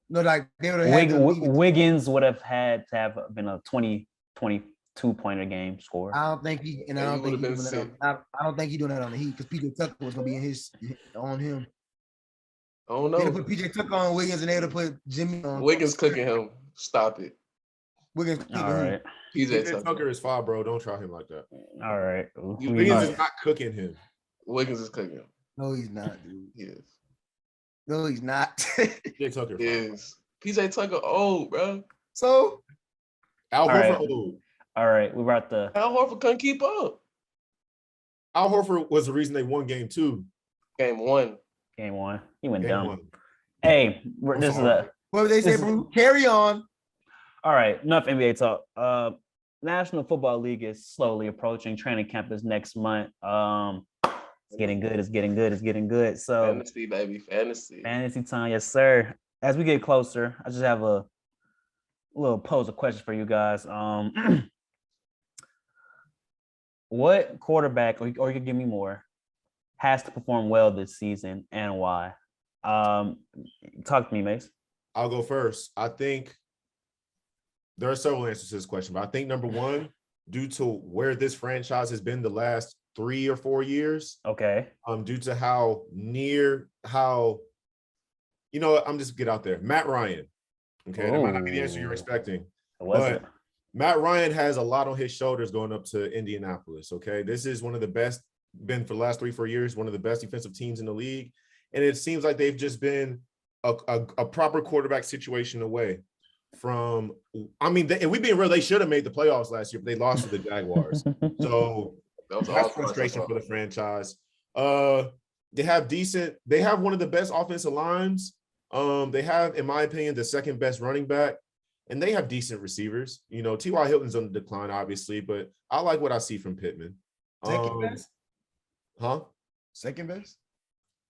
No, like they would have had to leave it. Wiggins would have had to have been a 22 point a game score. I don't think he, and I Yeah, don't he think would've he been doing that. I don't think he doing that on the Heat because PJ Tucker was gonna be on him. I don't They'd know. have put PJ Tucker on Wiggins, and they'd have put Jimmy on Wiggins cooking him. Stop it. Wiggins. Cooking All him. right. PJ PJ Tucker. Tucker is fine, bro. Don't try him like that. All right. Wiggins is not cooking him. Wiggins is cooking him. No, he's not, dude. He is. No, he's not. PJ Tucker. He is. PJ Tucker old, bro. So Al All Horford right. old. All right. We're about to. Al Horford couldn't keep up. Al Horford was the reason they won game 2. Game 1. Game 1. He went Game dumb. 1. Hey, I'm this is sorry. a. what they say, This is- bro? Carry on. All right, enough NBA talk. National Football League is slowly approaching. Training camp is next month. It's getting good. It's getting good. It's getting good. So Fantasy, baby. Fantasy. fantasy time, yes, sir. As we get closer, I just have a little pose of questions for you guys. What quarterback, or you can give me more, has to perform well this season and why? Talk to me, Mace. I'll go first. I think there are several answers to this question, but I think number one, due to where this franchise has been the last 3 or 4 years, Okay. due to how, I'm just get out there. Matt Ryan. Okay, that might not be the answer you're Ooh. expecting. It wasn't. But Matt Ryan has a lot on his shoulders going up to Indianapolis. Okay, this is one of the best, been for the last 3-4 years, one of the best defensive teams in the league, and it seems like they've just been a proper quarterback situation away from. I mean, and we being real, they should have made the playoffs last year, but they lost to the Jaguars. So that's frustration for the franchise. They have one of the best offensive lines. They have, in my opinion, the second best running back, and they have decent receivers. T.Y. Hilton's on the decline, obviously, but I like what I see from Pittman. Second best? Huh? Second best?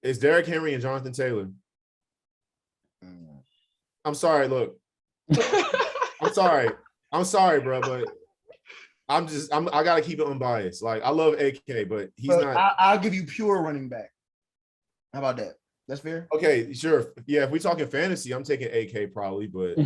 It's Derrick Henry and Jonathan Taylor. I'm sorry, look. I'm sorry, bro, but I gotta keep it unbiased. Like, I love AK, but he's not. I'll give you pure running back. How about that? That's fair. Okay, sure. Yeah, if we're talking fantasy, I'm taking AK probably, but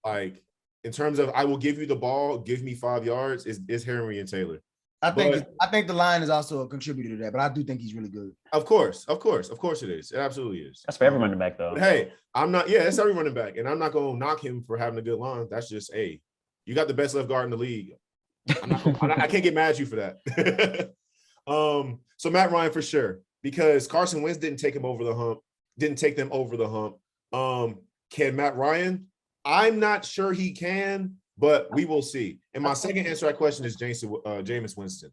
like in terms of I will give you the ball, give me 5 yards, is Henry and Taylor. I think the line is also a contributor to that, but I do think he's really good. Of course it is. It absolutely is. That's for every running back, though. But hey, it's every running back, and I'm not gonna knock him for having a good line. That's just you got the best left guard in the league. I can't get mad at you for that. So Matt Ryan for sure, because Carson Wentz didn't take them over the hump. Can Matt Ryan? I'm not sure he can, but we will see. And my second answer to that question is Jameis Winston.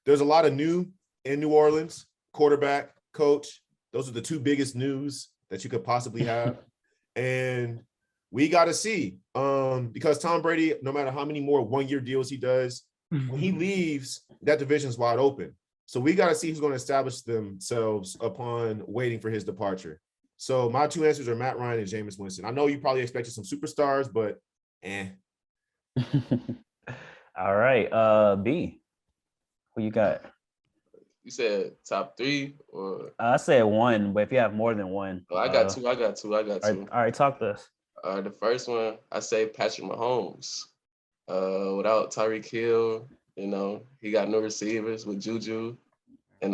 There's a lot of new in New Orleans, quarterback, coach. Those are the two biggest news that you could possibly have. And we got to see, because Tom Brady, no matter how many more one-year deals he does, when he leaves, that division's wide open. So we got to see who's going to establish themselves upon waiting for his departure. So my two answers are Matt Ryan and Jameis Winston. I know you probably expected some superstars, but All right. B, who you got? You said top 3 or? I said one, but if you have more than one. Oh, I got two. I got two. All right, talk to us. The first one, I say Patrick Mahomes. Without Tyreek Hill, he got no receivers with Juju and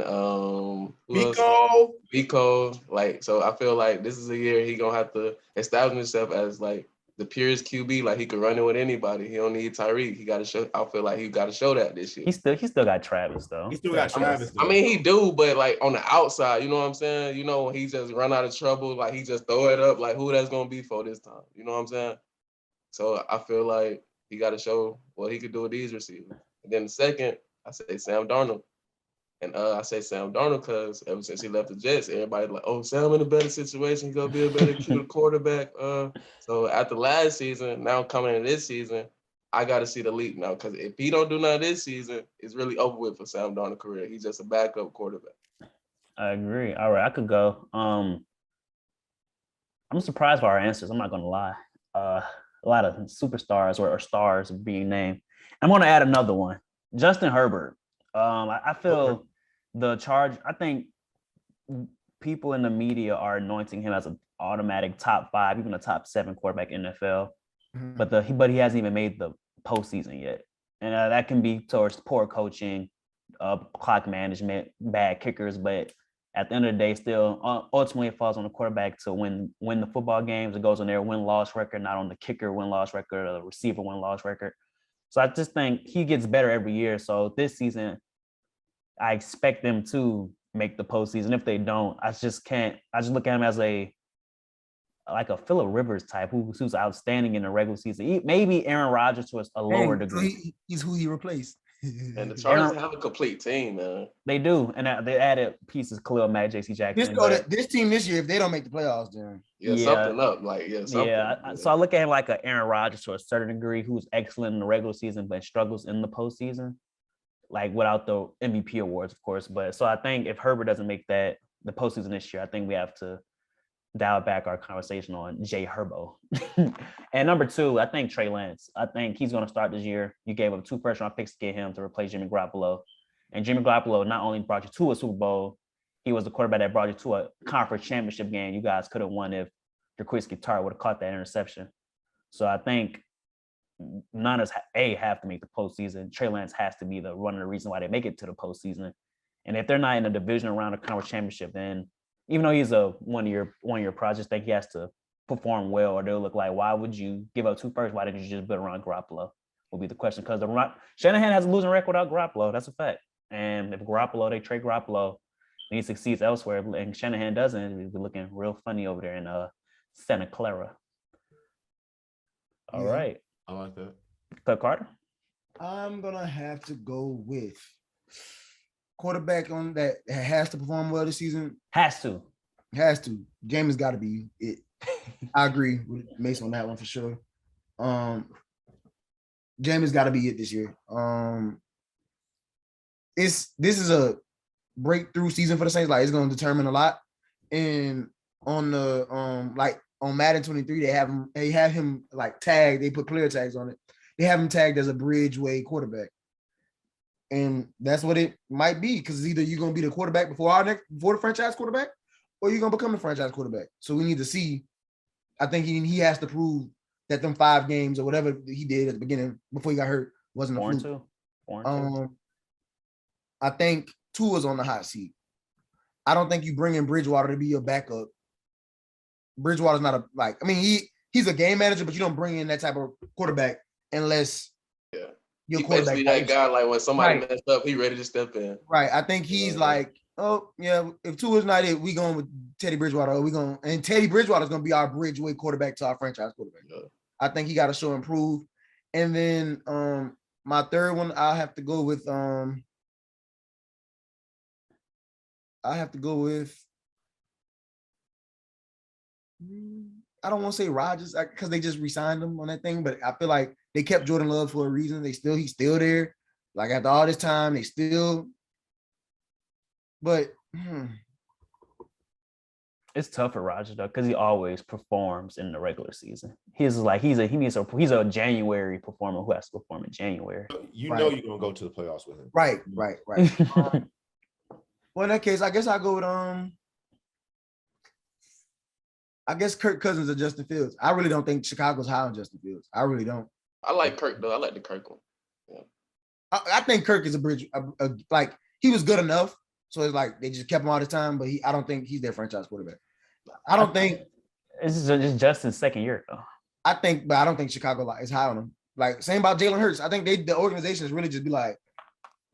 Vico. Like, so I feel like this is a year he gonna have to establish himself as like the purest QB. Like, he could run it with anybody. He don't need Tyreek. He got to show. I feel like he got to show that this year. He still got Travis though. he still got Travis. I mean, he do, but like on the outside, you know what I'm saying? When he just run out of trouble, like he just throw it up, like who that's gonna be for this time? You know what I'm saying? So I feel like he got to show what he could do with these receivers. And then the second, I say Sam Darnold. And I say Sam Darnold because ever since he left the Jets, everybody like, oh, Sam in a better situation. He's going to be a better quarterback. So after last season, now coming in this season, I got to see the leap now, because if he don't do nothing this season, it's really over with for Sam Darnold's career. He's just a backup quarterback. I agree. All right, I could go. I'm surprised by our answers. I'm not going to lie. A lot of superstars or stars being named. I'm going to add another one. Justin Herbert. I feel the charge. I think people in the media are anointing him as an automatic top 5, even a top 7 quarterback in the NFL. Mhm. But he hasn't even made the postseason yet, and that can be towards poor coaching, clock management, bad kickers. But at the end of the day, still ultimately it falls on the quarterback to win the football games. It goes on their win-loss record, not on the kicker win-loss record or the receiver win-loss record. So I just think he gets better every year. So this season, I expect them to make the postseason. If they don't, I just can't. I just look at him as like a Phillip Rivers type who's outstanding in the regular season. Maybe Aaron Rodgers to a lower degree. He's who he replaced. And the Chargers have a complete team, man. They do, and they added pieces: Khalil Mack, J.C. Jackson. This team this year, if they don't make the playoffs, then something up. Something. So I look at him like an Aaron Rodgers to a certain degree, who's excellent in the regular season but struggles in the postseason, like without the MVP awards, of course. But so I think if Herbert doesn't make the postseason this year, I think we have to dial back our conversation on Jay Herbo. And number 2, I think Trey Lance. I think he's going to start this year. You gave up 2 first-round picks to get him to replace Jimmy Garoppolo. And Jimmy Garoppolo not only brought you to a Super Bowl, he was the quarterback that brought you to a conference championship game. You guys could have won if Jaquiski Tartt would have caught that interception. So I think none of us have to make the postseason. Trey Lance has to be one of the reasons why they make it to the postseason. And if they're not in a divisional round of conference championship, then even though he's a one-year project, I think he has to perform well, or they'll look like, why would you give up 2 firsts? Why didn't you just build around Garoppolo? Will be the question, because Shanahan has a losing record without Garoppolo. That's a fact. And if they trade Garoppolo, and he succeeds elsewhere, and Shanahan doesn't, he'll be looking real funny over there in Santa Clara. All right. I like that. Cliff Carter? I'm gonna have to go with quarterback on that has to perform well this season. Has to. Jameis got to be it. I agree with Mason on that one for sure. Jameis got to be it this year. This is a breakthrough season for the Saints. Like, it's going to determine a lot. And on the on Madden 23, they have him like tagged. They put player tags on it. They have him tagged as a Bridgeway quarterback. And that's what it might be, because either you're going to be the quarterback before the franchise quarterback, or you're going to become the franchise quarterback. So we need to see. I think he has to prove that them 5 games or whatever he did at the beginning before he got hurt wasn't a fluke. 4-2. I think Tua's on the hot seat. I don't think you bring in Bridgewater to be your backup. Bridgewater's not he's a game manager, but you don't bring in that type of quarterback unless your he quarterback. Basically that guy, like when somebody messed up, he ready to step in. Right. I think he's like, oh yeah, if Tua's not it, we going with Teddy Bridgewater. And Teddy Bridgewater's gonna be our Bridgeway quarterback to our franchise quarterback. Yeah. I think he got to show improve. And then my third one, I'll have to go with I don't want to say Rodgers because they just re-signed him on that thing, but I feel like they kept Jordan Love for a reason. He's still there. Like after all this time, it's tough for Rodgers though, because he always performs in the regular season. He's a January performer who has to perform in January. You know you're gonna go to the playoffs with him. Right. Well, in that case, I guess I'll go with I guess Kirk Cousins or Justin Fields. I really don't think Chicago's high on Justin Fields. I really don't. I like Kirk though. I like the Kirk one. Yeah. I think Kirk is a bridge. Like he was good enough, so it's like they just kept him all the time. But I don't think he's their franchise quarterback. I don't think it's just Justin's second year though. I don't think Chicago is high on him. Like same about Jalen Hurts. I think the organization is really just be like,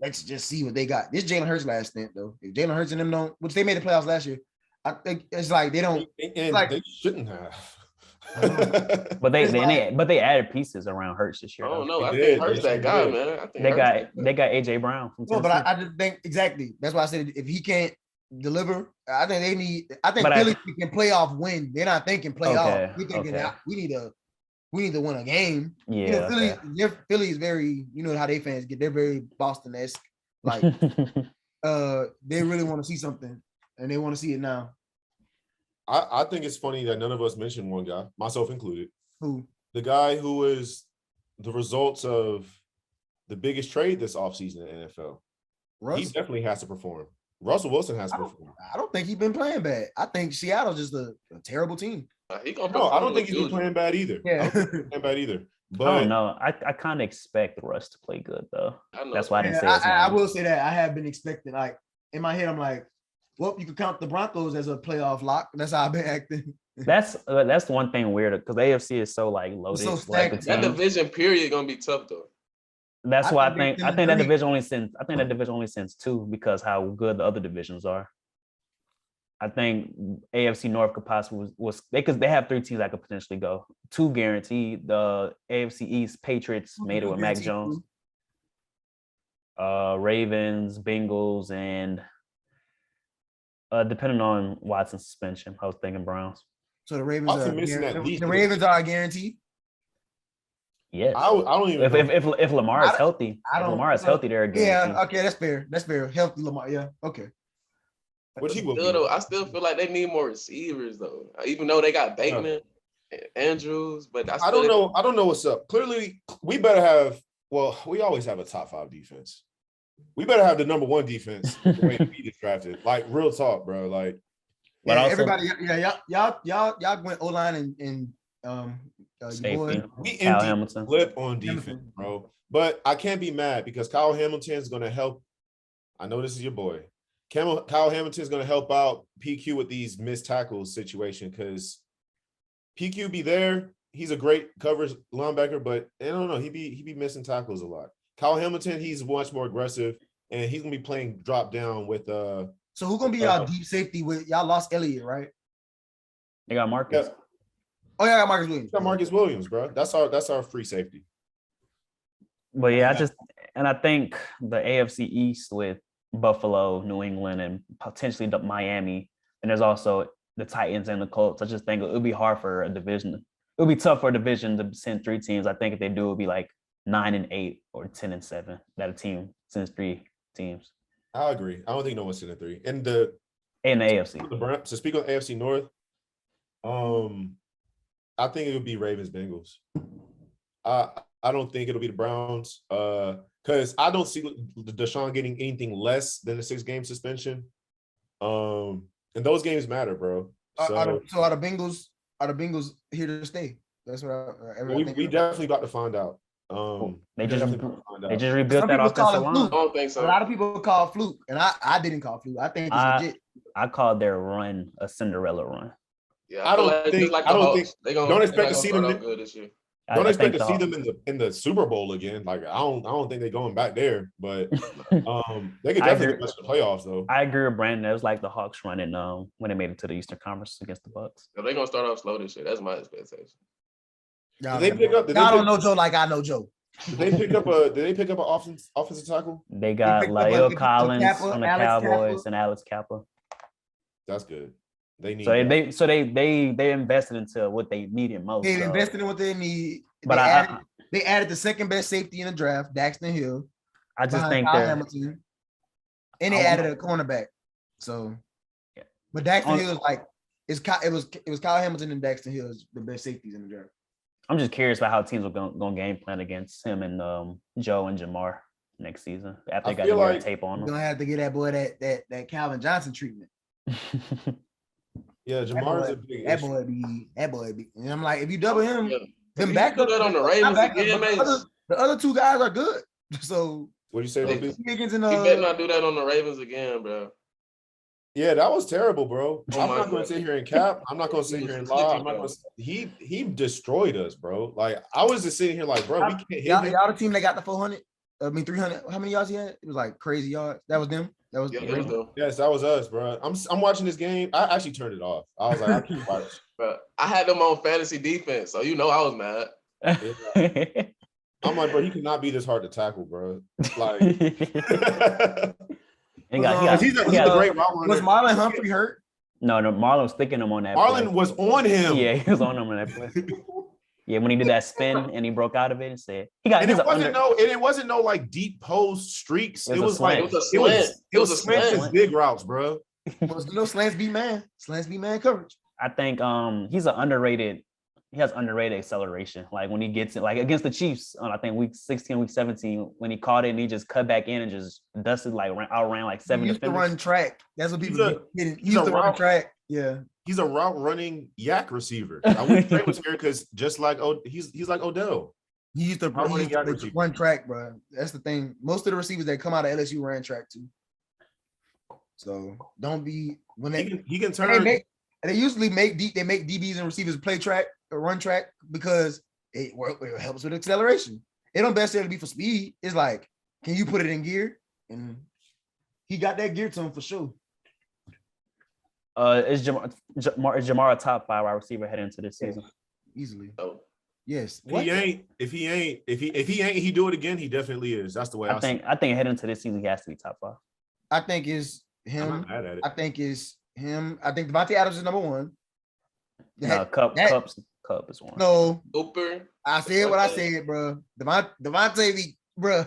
let's just see what they got. This Jalen Hurts last stint though. If Jalen Hurts and them don't, which they made the playoffs last year. I think it's like they don't. They shouldn't have. but they added pieces around Hurts this year. Oh no, I think Hurts that guy, man. I think they got AJ Brown from Tennessee. But I just think exactly. That's why I said if he can't deliver, I think Philly can playoff win. They're not thinking playoff. We're thinking we need to win a game. Yeah, Philly is very, how they fans get. They're very Boston-esque. Like they really want to see something. And they want to see it now. I think it's funny that none of us mentioned one guy, myself included. Who? The guy who is the results of the biggest trade this offseason in the NFL. Russ? He definitely has to perform. Russell Wilson has I don't, performed. I don't think he's been playing bad. I think Seattle's just a terrible team. He gonna No, I perform don't in think the he's been future. playing bad either. Yeah. I don't think he's playing bad either. I But don't know. I kind of expect Russ to play good though. I know. That's why I didn't say Yeah, his I name. will say that I have been expecting. Like in my head, I'm like, well, you could count the Broncos as a playoff lock. That's how I've been acting. That's one thing weird because AFC is so like loaded. so like, stacked. the That teams. division period gonna be tough though. That's why I think they that agree. division only sends. I think that division only sends 2 because how good the other divisions are. I think AFC North could possibly because they have 3 teams that could potentially go. 2 guaranteed. The AFC East Patriots made it with Mac Jones. Ravens, Bengals, and depending on Watson's suspension, I was thinking Browns. So the Ravens Watson are missing at least the Ravens are guaranteed. Yes. I don't even know. If Lamar is healthy, I if don't- Lamar is healthy, they're guaranteed. Yeah, okay, that's fair. That's fair. Healthy Lamar. Yeah, okay. What he will Still, though, be. I still feel like they need more receivers though. Even though they got Bateman, Andrews, but I don't know. I don't know what's up. Clearly, we better have. Well, we always have a top 5 defense. We better have the number 1 defense the way we get drafted. Like real talk, bro. Like, But Yeah, also- everybody, y'all went O-line and your Safety. boy. we Kyle empty Hamilton. flip on defense, Hamilton. bro. But I can't be mad because Kyle Hamilton is going to help. I know this is your boy. Kyle Hamilton is going to help out PQ with these missed tackles situation because PQ be there. He's a great coverage linebacker, but I don't know. He be missing tackles a lot. Kyle Hamilton, he's much more aggressive, and he's gonna be playing drop down with So who's gonna be y'all deep safety with y'all lost Elliott, right? They got Marcus. Yeah. Oh yeah, I got Marcus Williams. got Marcus Williams, bro. That's our free safety. But yeah, I think the AFC East with Buffalo, New England, and potentially Miami, and there's also the Titans and the Colts. I just think it would be hard for a division. It would be tough for a division to send 3 teams. I think if they do, it would be like 9-8 or 10-7 that a team sends 3 teams. I agree. I don't think no one's sending 3. And the AFC. So speak on AFC North. I think it would be Ravens Bengals. I don't think it'll be the Browns. Because I don't see Deshaun getting anything less than a 6-game suspension. And those games matter, bro. So Are the Bengals here to stay? That's what we definitely about to find out. They just Some rebuilt that people call offensive it line. I don't think A so. lot of people call it fluke, and I didn't call it fluke. I think it's legit. I called their run a Cinderella run. Yeah, I don't feel like, think- just like I the don't Hawks, think- they gonna, don't they expect not to see gonna them start off good this year. Don't I expect think to see the- them in the Super Bowl again. Like I don't think they're going back there, but they could I definitely agree. get to the playoffs though. I agree with Brandon. It was like the Hawks running when they made it to the Eastern Conference against the Bucks. So they gonna start off slow this year. That's my expectation. Y'all Did they pick up? Did they y'all pick, don't know Joe like I know Joe. Did they pick up an offensive tackle? They got picked up La'el a Collins Kappa, on the Alex Cowboys Kappa. and Alex Kappa. That's good. They need. So that. they invested into what they needed most. They so- invested in what they need. But They added the second best safety in the draft, Daxton Hill. I just behind think Kyle they're Hamilton, and they I added a cornerback. So, Yeah. but Daxton On- Hill is like it was Kyle Hamilton and Daxton Hill is the best safeties in the draft. I'm just curious about how teams are going to game plan against him and Joe and Jamar next season after I they got feel the like tape on You're them. gonna have to get that boy that Calvin Johnson treatment. Yeah, Jamar's a big That issue. boy be. And I'm like, if you double him, Yeah. them You backups do that on the not Ravens backups, again, but man. the other 2 guys are good. So What do you say, Hey, Bill? Higgins and He better not do that on the Ravens again, bro. Yeah, that was terrible, bro. Oh I'm my not going God. to sit here and cap. I'm not going to sit here and lie. I'm not going to. He destroyed us, bro. Like I was just sitting here, like, bro, we can't hit y'all him. the team that got the 400. 300. How many yards he had? It was like crazy yards. That was them. That was Yeah, it was them. Yes, that was us, bro. I'm watching this game. I actually turned it off. I was like, I can't watch. But I had them on fantasy defense, so I was mad. I'm like, bro, he cannot be this hard to tackle, bro. Like, he's a great route runner. Was Marlon Humphrey hurt? No, Marlon was sticking him on that. Marlon play. was on him. Yeah, he was on him on that play. Yeah, when he did that spin and he broke out of it and said he got. And it wasn't no like deep post streaks. It It was was a like slant. it was slants and big routes, bro. Was slants beat man. Slants beat man coverage. I think he's an underrated he has underrated acceleration. Like when he gets it, like against the Chiefs on I think week 16, week 17, when he caught it and he just cut back in and just dusted like outran like 7 He used defenders. to run track. That's what He's people a- be getting. He he's used a to run route- track. Yeah. He's a route running yak receiver. I wish Trey was here because just like he's like Odell. He used to run track, bro. That's the thing. Most of the receivers that come out of LSU ran track too. So don't be when He can turn. they usually make DBs and receivers play track or run track because it helps with acceleration. It don't necessarily be for speed. It's like, can you put it in gear? And he got that gear to him for sure. Is Jamar a top 5 wide receiver heading into this season? Easily. Oh. Yes. If he ain't, he do it again. He definitely is. That's the way I think heading into this season, he has to be top 5. I think it's him. I'm not mad at it. I think it's him. I think Devontae Adams is number 1. No, Cup is 1. No, Cooper. I said what I said, bro. Devontae be, bro.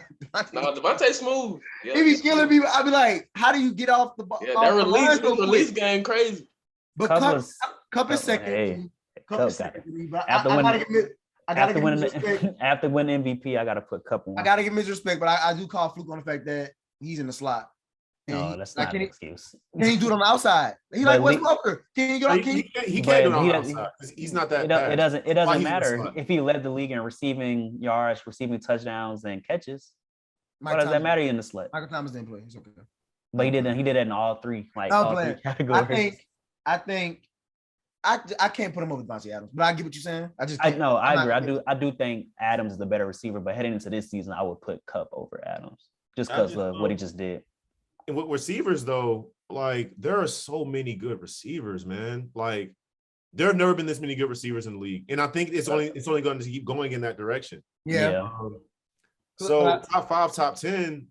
No, Devontae smooth. Yeah, He be killing me. I be like, how do you get off the ball? Yeah, that release game crazy. But Cup is second. Hey, Cup is second. But I gotta give him respect. After winning MVP, I gotta put Cup on. I gotta give him his respect, but I do call fluke on the fact that he's in the slot. No, that's not an excuse. Can he do it on the outside? He like Wes Welker. Can he get on? He can't do it on the outside. He's not that bad. It doesn't matter if he led the league in receiving yards, receiving touchdowns, and catches. What does that matter in the slot? Michael Thomas didn't play. It's okay. But he did it in all three, all three categories. I think I can't put him over Devontae Adams, but I get what you're saying. I agree. I do think Adams is the better receiver, but heading into this season, I would put Cup over Adams just because of what he just did. And with receivers, though, like there are so many good receivers, man. Like there have never been this many good receivers in the league, and I think it's only going to keep going in that direction. Yeah. So top 5, top 10,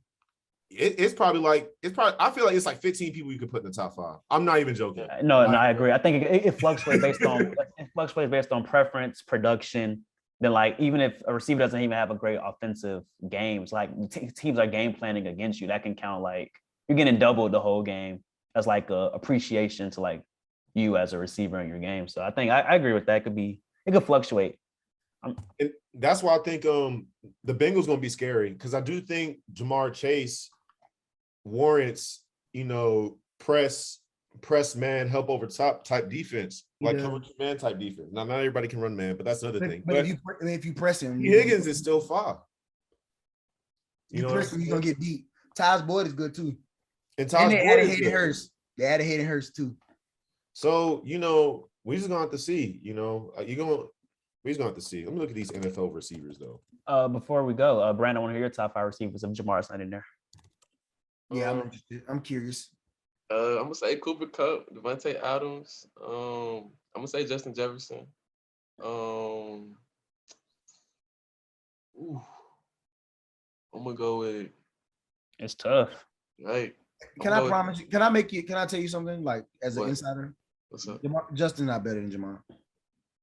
it's probably. I feel like it's like 15 people you could put in the top 5. I'm not even joking. No, I agree. I think it fluctuates based on preference, production. Then, like, even if a receiver doesn't even have a great offensive game, it's like teams are game planning against you. That can count like you're getting doubled the whole game. That's like a appreciation to like you as a receiver in your game. So I think I agree with that. It could fluctuate. And that's why I think the Bengals going to be scary because I do think Jamar Chase warrants, press man, help over top type defense, like cover man type defense. Now, not everybody can run man, but that's another thing. But if you press him, Higgins is still 5. You press him, you're gonna get beat. Tyus Boyd is good too. And they added Hayden Hurst. They added Hayden Hurst too. So we just gonna have to see. We just gonna have to see. Let me look at these NFL receivers though. Before we go, Brandon, I want to hear your top 5 receivers if Jamar's not in there. Yeah, I'm interested. I'm curious. I'm gonna say Cooper Kupp, Devontae Adams. I'm gonna say Justin Jefferson. I'm gonna go with. It's tough. Right. Can I promise you? Can I tell you something? Like as an insider, what's up? Justin not better than Jamar. You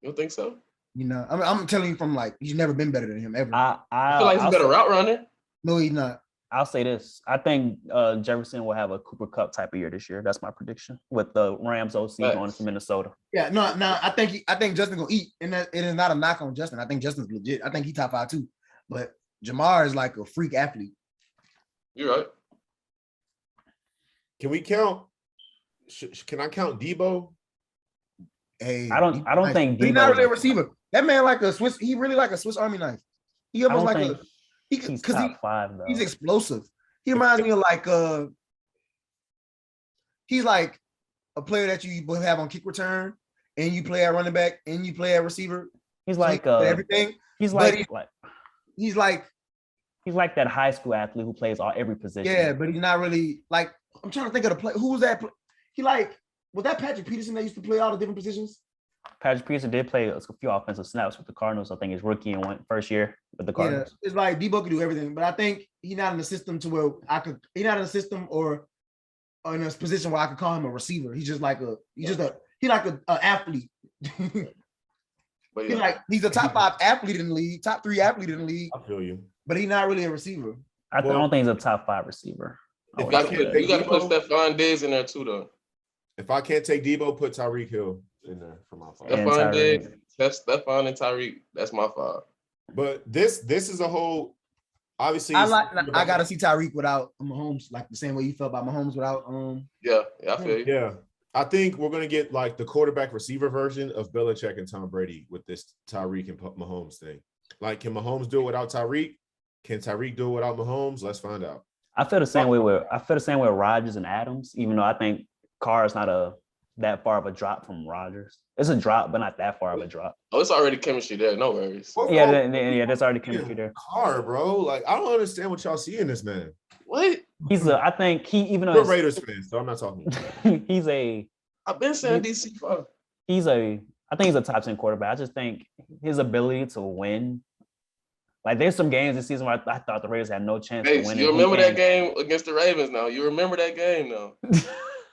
don't think so? I'm telling you from like he's never been better than him ever. I feel like he's a better route runner. No, he's not. I'll say this. I think Jefferson will have a Cooper Kupp type of year this year. That's my prediction with the Rams OC going to Minnesota. Yeah, no. I think Justin gonna eat, and it is not a knock on Justin. I think Justin's legit. I think he top 5 too. But Jamar is like a freak athlete. You're right. Can we count? Can I count Debo? Hey, I don't think he's not really a receiver. That man like a Swiss. He really like a Swiss Army knife. He almost like he's top 5 though. He's explosive. He reminds me of like he's like a player that you have on kick return, and you play at running back, and you play at receiver. He's like everything. He's like that high school athlete who plays every position. Yeah, but he's not really like. I'm trying to think of the play. Who was that? Was that Patrick Peterson that used to play all the different positions? Patrick Peterson did play a few offensive snaps with the Cardinals. I think his rookie and first year with the Cardinals. Yeah, it's like Debo could do everything, but I think he's not in the system to where he's not in a system or in a position where I could call him a receiver. He's just like he's like an athlete. But yeah. He's a top 5 athlete in the league, top 3 athlete in the league. I feel you. But he's not really a receiver. I don't think he's a top 5 receiver. You got to put Stephon Diggs in there too, though. If I can't take Debo, put Tyreek Hill in there for my 5. Stephon Diggs, That's Stephon and Tyreek. That's my 5. But this is a whole. Obviously, I gotta see Tyreek without Mahomes, like the same way you felt about Mahomes without Yeah, I feel you. Yeah. I think we're gonna get like the quarterback receiver version of Belichick and Tom Brady with this Tyreek and Mahomes thing. Like, can Mahomes do it without Tyreek? Can Tyreek do it without Mahomes? Let's find out. I feel the same way with Rodgers and Adams, even though I think Carr is not that far of a drop from Rodgers. It's a drop, but not that far of a drop. Oh, it's already chemistry there. No worries. Yeah, there's already chemistry there. Carr, bro. Like, I don't understand what y'all see in this man. What? I think he, even though You're a Raiders fan, so I'm not talking about I've been saying DC 5. I think he's a top 10 quarterback. I just think his ability to win. Like, there's some games this season where I thought the Raiders had no chance to win. You remember that game against the Ravens now. You remember that game now.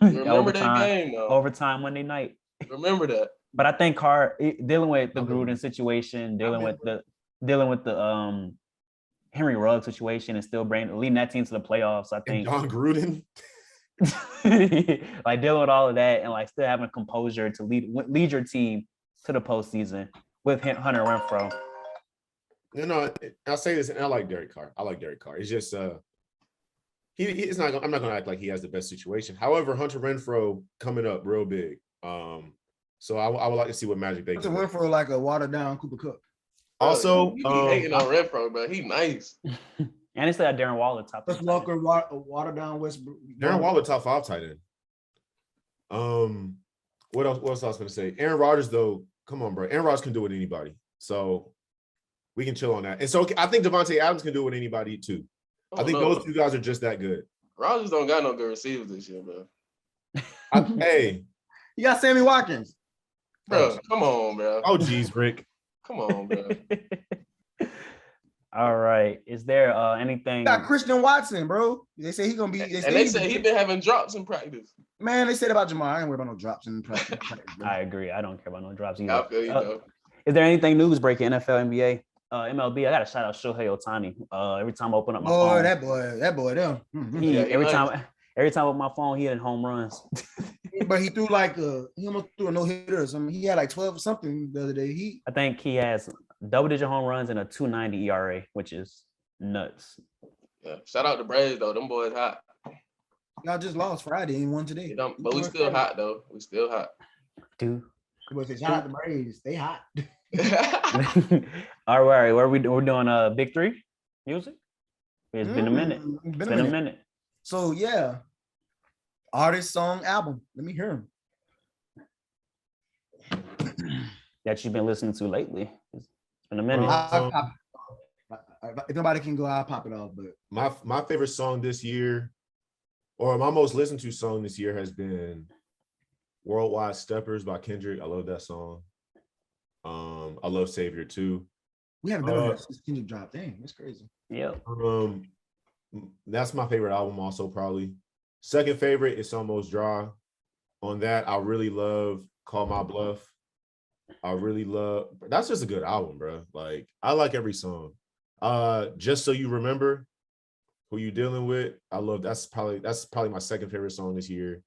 You remember that game now. Overtime Monday night. Remember that. But I think Carr, dealing with the Gruden situation, dealing with the Henry Ruggs situation, and still leading that team to the playoffs. I think John Gruden. like dealing with all of that and like still having composure to lead your team to the postseason with Hunter Renfrow. You know, I'll say this, and I like Derek Carr. It's just he's not. I'm not gonna act like he has the best situation. However, Hunter Renfrow coming up real big. So I would like to see what magic they Hunter can do. Renfrow like a watered down Cooper Kupp. Also, he hating on Renfrow, but he nice. And they still had Darren Waller top. Let's Walker watered down Westbrook. Darren Waller top 5 tight end. What else? What else I was gonna say? Aaron Rodgers though. Come on, bro. Aaron Rodgers can do it with anybody. So we can chill on that. And so I think Devontae Adams can do it with anybody too. I think those two guys are just that good. Rodgers don't got no good receivers this year, bro. Hey, you got Sammy Watkins. Bro, come on, bro. Oh, geez, Rick. Come on, bro. All right. Is there anything? You got Christian Watson, bro. They say he's gonna be. They say he's been having drops in practice. Man, they said about Jamar. I ain't worried about no drops in practice. I agree. I don't care about no drops either. I feel you, though. Is there anything news breaking NFL, NBA, MLB? I got to shout out Shohei Ohtani. Every time I open up my phone, that boy, them. Mm-hmm. Every time I open my phone, he had home runs. But he threw he almost threw a no hitter or something. He had like 12 or something the other day. I think he has double-digit home runs and a 2.90 ERA, which is nuts. Yeah, shout out to Braves though. Them boys hot. Y'all just lost Friday and won today. But we still hot though. We still hot. Dude. But shout out to Braves. They hot. All right, we're doing big three music. It's been a minute. It's been a minute. So yeah, artist, song, album. Let me hear them. That you've been listening to lately. It's been a minute. If nobody can go, I'll pop it off. But my favorite song this year, or my most listened to song this year, has been Worldwide Steppers by Kendrick. I love that song. I love Savior too. We haven't done that since Kendrick dropped. Dang, that's crazy. Yeah. That's my favorite album also probably. Second favorite is Almost Dry. On that, I really love Call My Bluff. That's just a good album, bro. Like, I like every song. Just So You Remember Who You Dealing With. I love that's probably my second favorite song this year.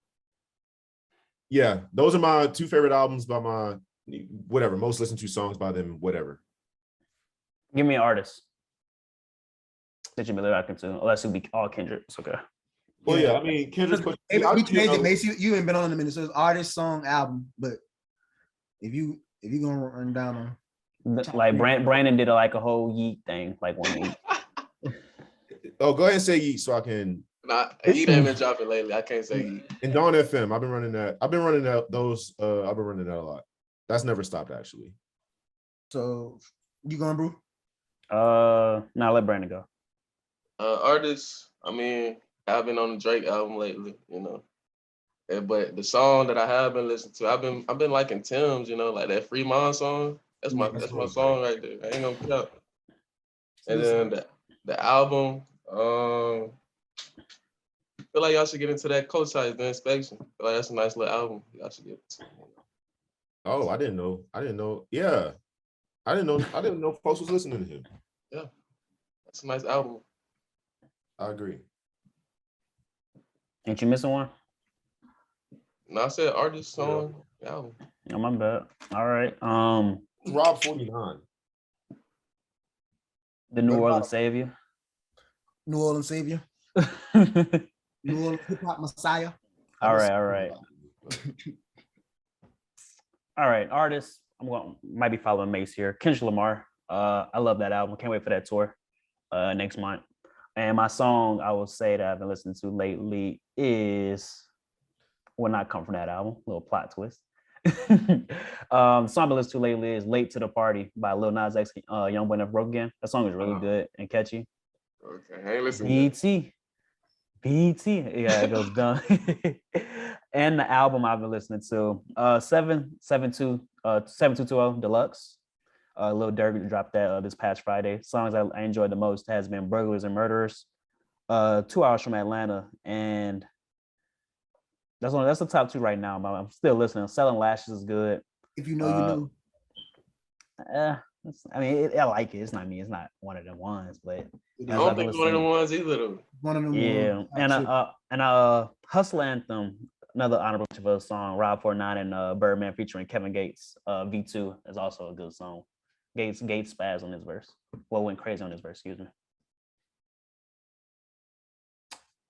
Yeah, those are my two favorite albums by my most listened to songs by them, whatever. Give me an artist that you've been rocking to, unless it be all Kendrick. It's okay. Well, yeah, I mean, Kendrick. Macy, you ain't been on in a minute. So it's artist, song, album. But if you gonna run down on like Brandon did a whole Yeet thing, like one Yeet. Oh, go ahead and say Yeet so I can. Nah, Yeet ain't been dropping lately. I can't say Yeet. And Dawn FM, I've been running that. I've been running that a lot. That's never stopped actually. So you going, bro? Now let Brandon go. Artists, I mean, I've been on the Drake album lately, you know. But the song that I have been listening to, I've been liking Tim's, you know, like that Free Mind song. That's my song right there. I ain't gonna count. And then the album, I feel like y'all should get into that Coach Size, The Inspection. I feel like that's a nice little album. Y'all should get into. Oh, I didn't know. Yeah. I didn't know folks was listening to him. Yeah. That's a nice album. I agree. Ain't you missing one? No, I said artist, song, album. Oh, my bad. All right. Rob 49. The New What Orleans about Savior. New Orleans Savior, New Orleans Hip Hop Messiah. All right. All right, artists. Might be following Mace here. Kendrick Lamar. I love that album. Can't wait for that tour next month. And my song I will say that I've been listening to lately is will not come from that album. Little plot twist. Song I've been listening to lately is "Late to the Party" by Lil Nas X, Young Boy Never Broke Again. That song is really good and catchy. Okay, I ain't listening. BT, yeah, it goes dumb. And the album I've been listening to, 7220 Deluxe. Lil Durk dropped that this past Friday. Songs I enjoyed the most has been "Burglars and Murderers," 2 Hours from Atlanta, and that's the top 2 right now. But I'm still listening. "Selling Lashes" is good. If you know, you know. I like it. It's not me. It's not one of the ones, but I don't think it's one of the ones either though. One of them. yeah. And "Hustle Anthem," another honorable mention for the song. Rob 49 and Birdman featuring Kevin Gates. V2 is also a good song. Gates spazzed on his verse. Well, went crazy on his verse. Excuse me.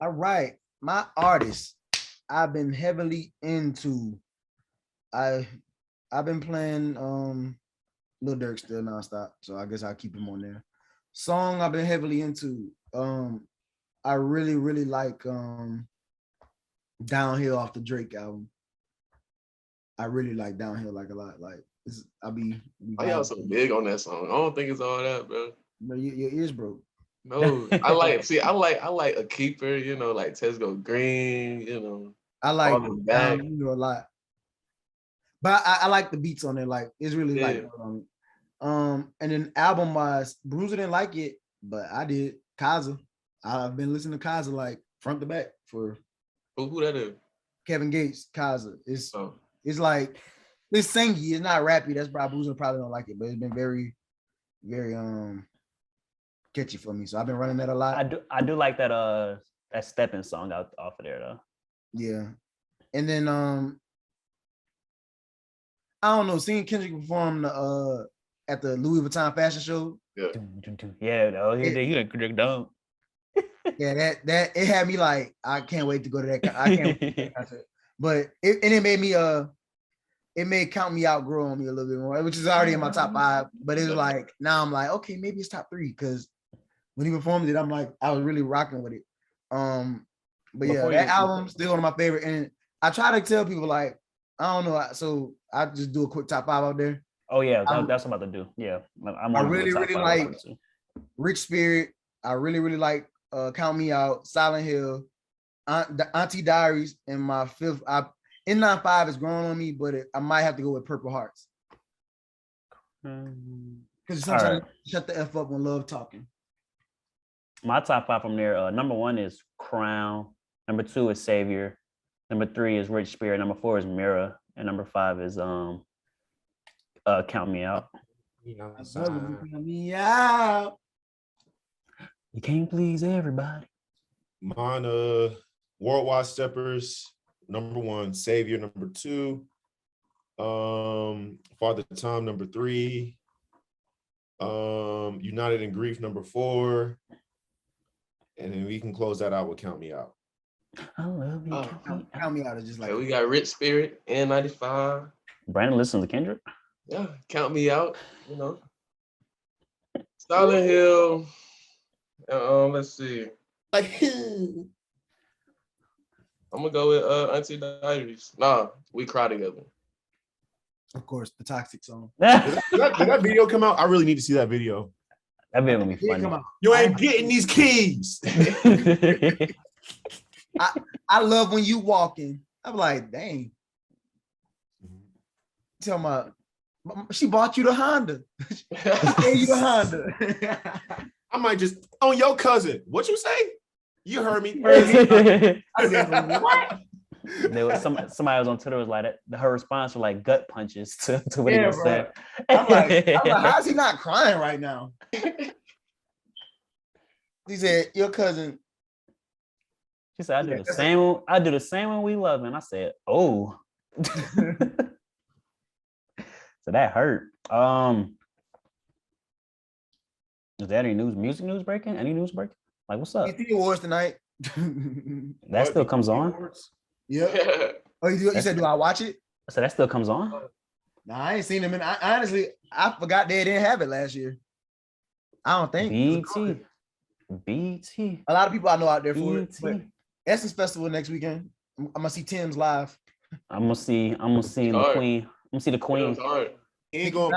All right, my artists. I've been heavily into. I've been playing Lil Durk still nonstop, so I guess I'll keep him on there. Song I've been heavily into. I really like Downhill off the Drake album. I really like Downhill like a lot. Like I'll be. Why y'all so big on that song? I don't think it's all that, bro. No, your ears broke. No, I like a keeper, you know, like Tesco Green, you know. I like all the back. a lot. But I like the beats on there. Like it's really like and then album wise, Bruiser didn't like it, but I did. Kaza. I've been listening to Kaza like front to back for Who that is? Kevin Gates, Kaza. It's like it's singy, it's not rappy. That's why Bruiser probably don't like it, but it's been very, very catchy for me. So I've been running that a lot. I do like that stepping song off of there though. Yeah. And then I don't know, seeing Kendrick perform at the Louis Vuitton fashion show. Yeah, no, you done dumb. Yeah, that it had me like, I can't wait to go to that. I can't wait to that concert. But it made me it made Count Me Out grow on me a little bit more, which is already in my top 5. But it was like now I'm like, okay, maybe it's top 3 because when he performed it, I'm like, I was really rocking with it. But yeah, that album's still one of my favorite. And I try to tell people like, I don't know, so I just do a quick top 5 out there. Oh yeah, that's what I'm about to do. Yeah, I really like Rich Spirit. I really like Count Me Out, Silent Hill, Auntie Diaries, and my 5th. N95 is growing on me, but I might have to go with Purple Hearts. Because sometimes shut the F up when love talking. My top 5 from there. Number 1 is Crown. Number 2 is Savior. Number 3 is Rich Spirit. Number 4 is Mirror. And number 5 is Count Me Out. Count me out. You can't please everybody. Mine, Worldwide Steppers. Number 1, Savior. Number 2, Father Time. Number 3, United in Grief. Number 4, and then we can close that out with Count Me Out. I love you. Count Me Out is just like we got Rich Spirit, N95. Brandon listens to Kendrick. Yeah, Count Me Out. You know, Silent Hill. Let's see. I'm gonna go with Auntie Diaries. Nah, We Cry Together. Of course, the Toxic song. Did that video come out? I really need to see that video. That video gonna be funny. You ain't getting these keys. I love when you walking. I'm like, dang. Tell my, she bought you the Honda. She gave you the Honda. I might just on your cousin. What you say? You heard me. I said, what? There was somebody was on Twitter was like her response was like gut punches to what he Yeah, was bro. saying. I'm like, how's he not crying right now? He said, your cousin. She said, I do the same when we love. And I said, oh. So that hurt. Is there any music news breaking? Any news breaking? Like, what's up? BT Awards tonight. That still comes on. Yeah. Oh, you said, do I watch it? So that still comes on. Nah, I ain't seen them. And honestly, I forgot they didn't have it last year. I don't think. BT. A lot of people I know out there for it. But BT. Essence Festival next weekend. I'm gonna see Tim's live. I'm gonna see the Hard. queen. I'm gonna see the It queen. was hard. He ain't going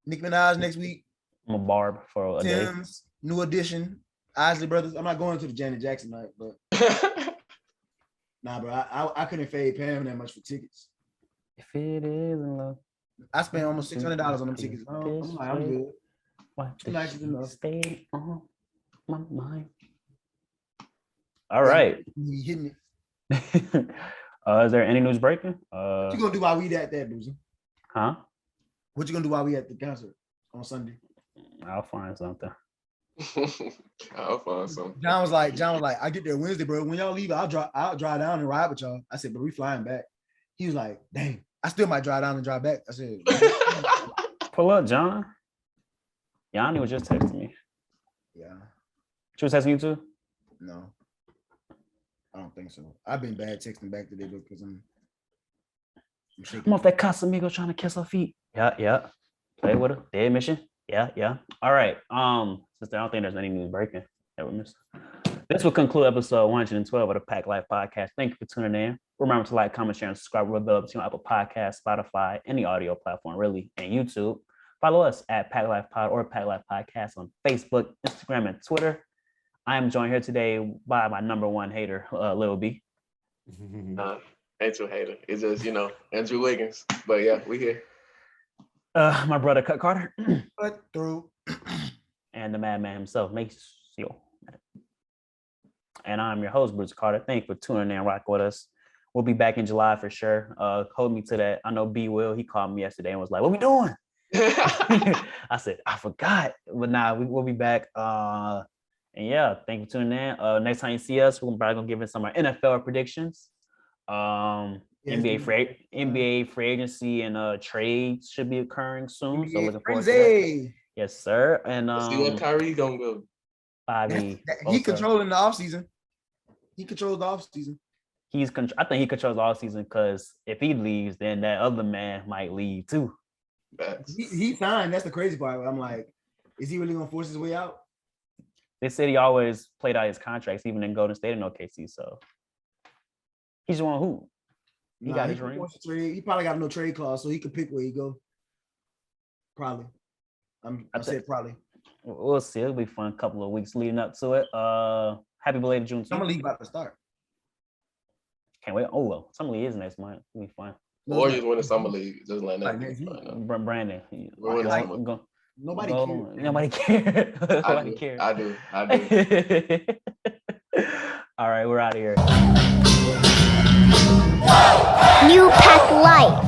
Nicki Minaj next week. I'm a barb for a day. Tim's New Edition. Isley Brothers. I'm not going to the Janet Jackson night, but nah, bro. I couldn't fade Pam that much for tickets. If it is in love, I spent almost $600 on them tickets. I'm good. why Two nights is enough. stay on my mind? All right. You hitting it. Is there any news breaking? What you gonna do while we at that, Boozy? Huh? What you gonna do while we at the concert on Sunday? I'll find something. I'll find something. John was like, I get there Wednesday, bro. When y'all leave, I'll drive down and ride with y'all. I said, but we flying back. He was like, dang, I still might drive down and drive back. I said, Pull up, John. Yanni was just texting me. yeah, She was texting you too? no, I don't think so. I've been bad texting back today because I'm shaking. I'm off that Casamigo trying to kiss her feet. Yeah. Play with her. Dead mission. Yeah. All right. Since I don't think there's any news breaking that we missed. This will conclude episode 112 of the Pack Life Podcast. Thank you for tuning in. Remember to like, comment, share, and subscribe. We're available on Apple Podcasts, Spotify, any audio platform, really, and YouTube. Follow us at Pack Life Pod or Pack Life Podcast on Facebook, Instagram, and Twitter. I am joined here today by my number one hater, Lil B. Ain't too hater. It's just, Andrew Wiggins. But yeah, we here. My brother, Cut Carter. Cut through. And the madman himself, Maceo. And I'm your host, Bruce Carter. Thank you for tuning in and rocking with us. We'll be back in July for sure. Hold me to that. I know B Will, he called me yesterday and was like, what we doing? I said, I forgot. But nah, we'll be back. And yeah, thank you for tuning in. Next time you see us, we're probably gonna give it some of our NFL predictions. NBA free agency and trades should be occurring soon. So looking forward to that. Yes, sir. And see what Kyrie gonna go. Bobby, he controlling the offseason. He controls the offseason. I think he controls the offseason because if he leaves, then that other man might leave too. He signed. That's the crazy part. I'm like, is he really gonna force his way out? They said he always played out his contracts, even in Golden State and OKC. So he's the one who he got his ring. He probably got no trade clause, so he could pick where he go. Probably. I said probably. We'll see. It'll be fun. A couple of weeks leading up to it. Happy belated Juneteenth. Summer League about to start. Can't wait. Oh well, Summer League is next month. It'll be fun. Warriors win the Summer League. Just like that. Brandon. Nobody cares. Nobody cares. Nobody cares. I do. All right, we're out of here. New Pack Life.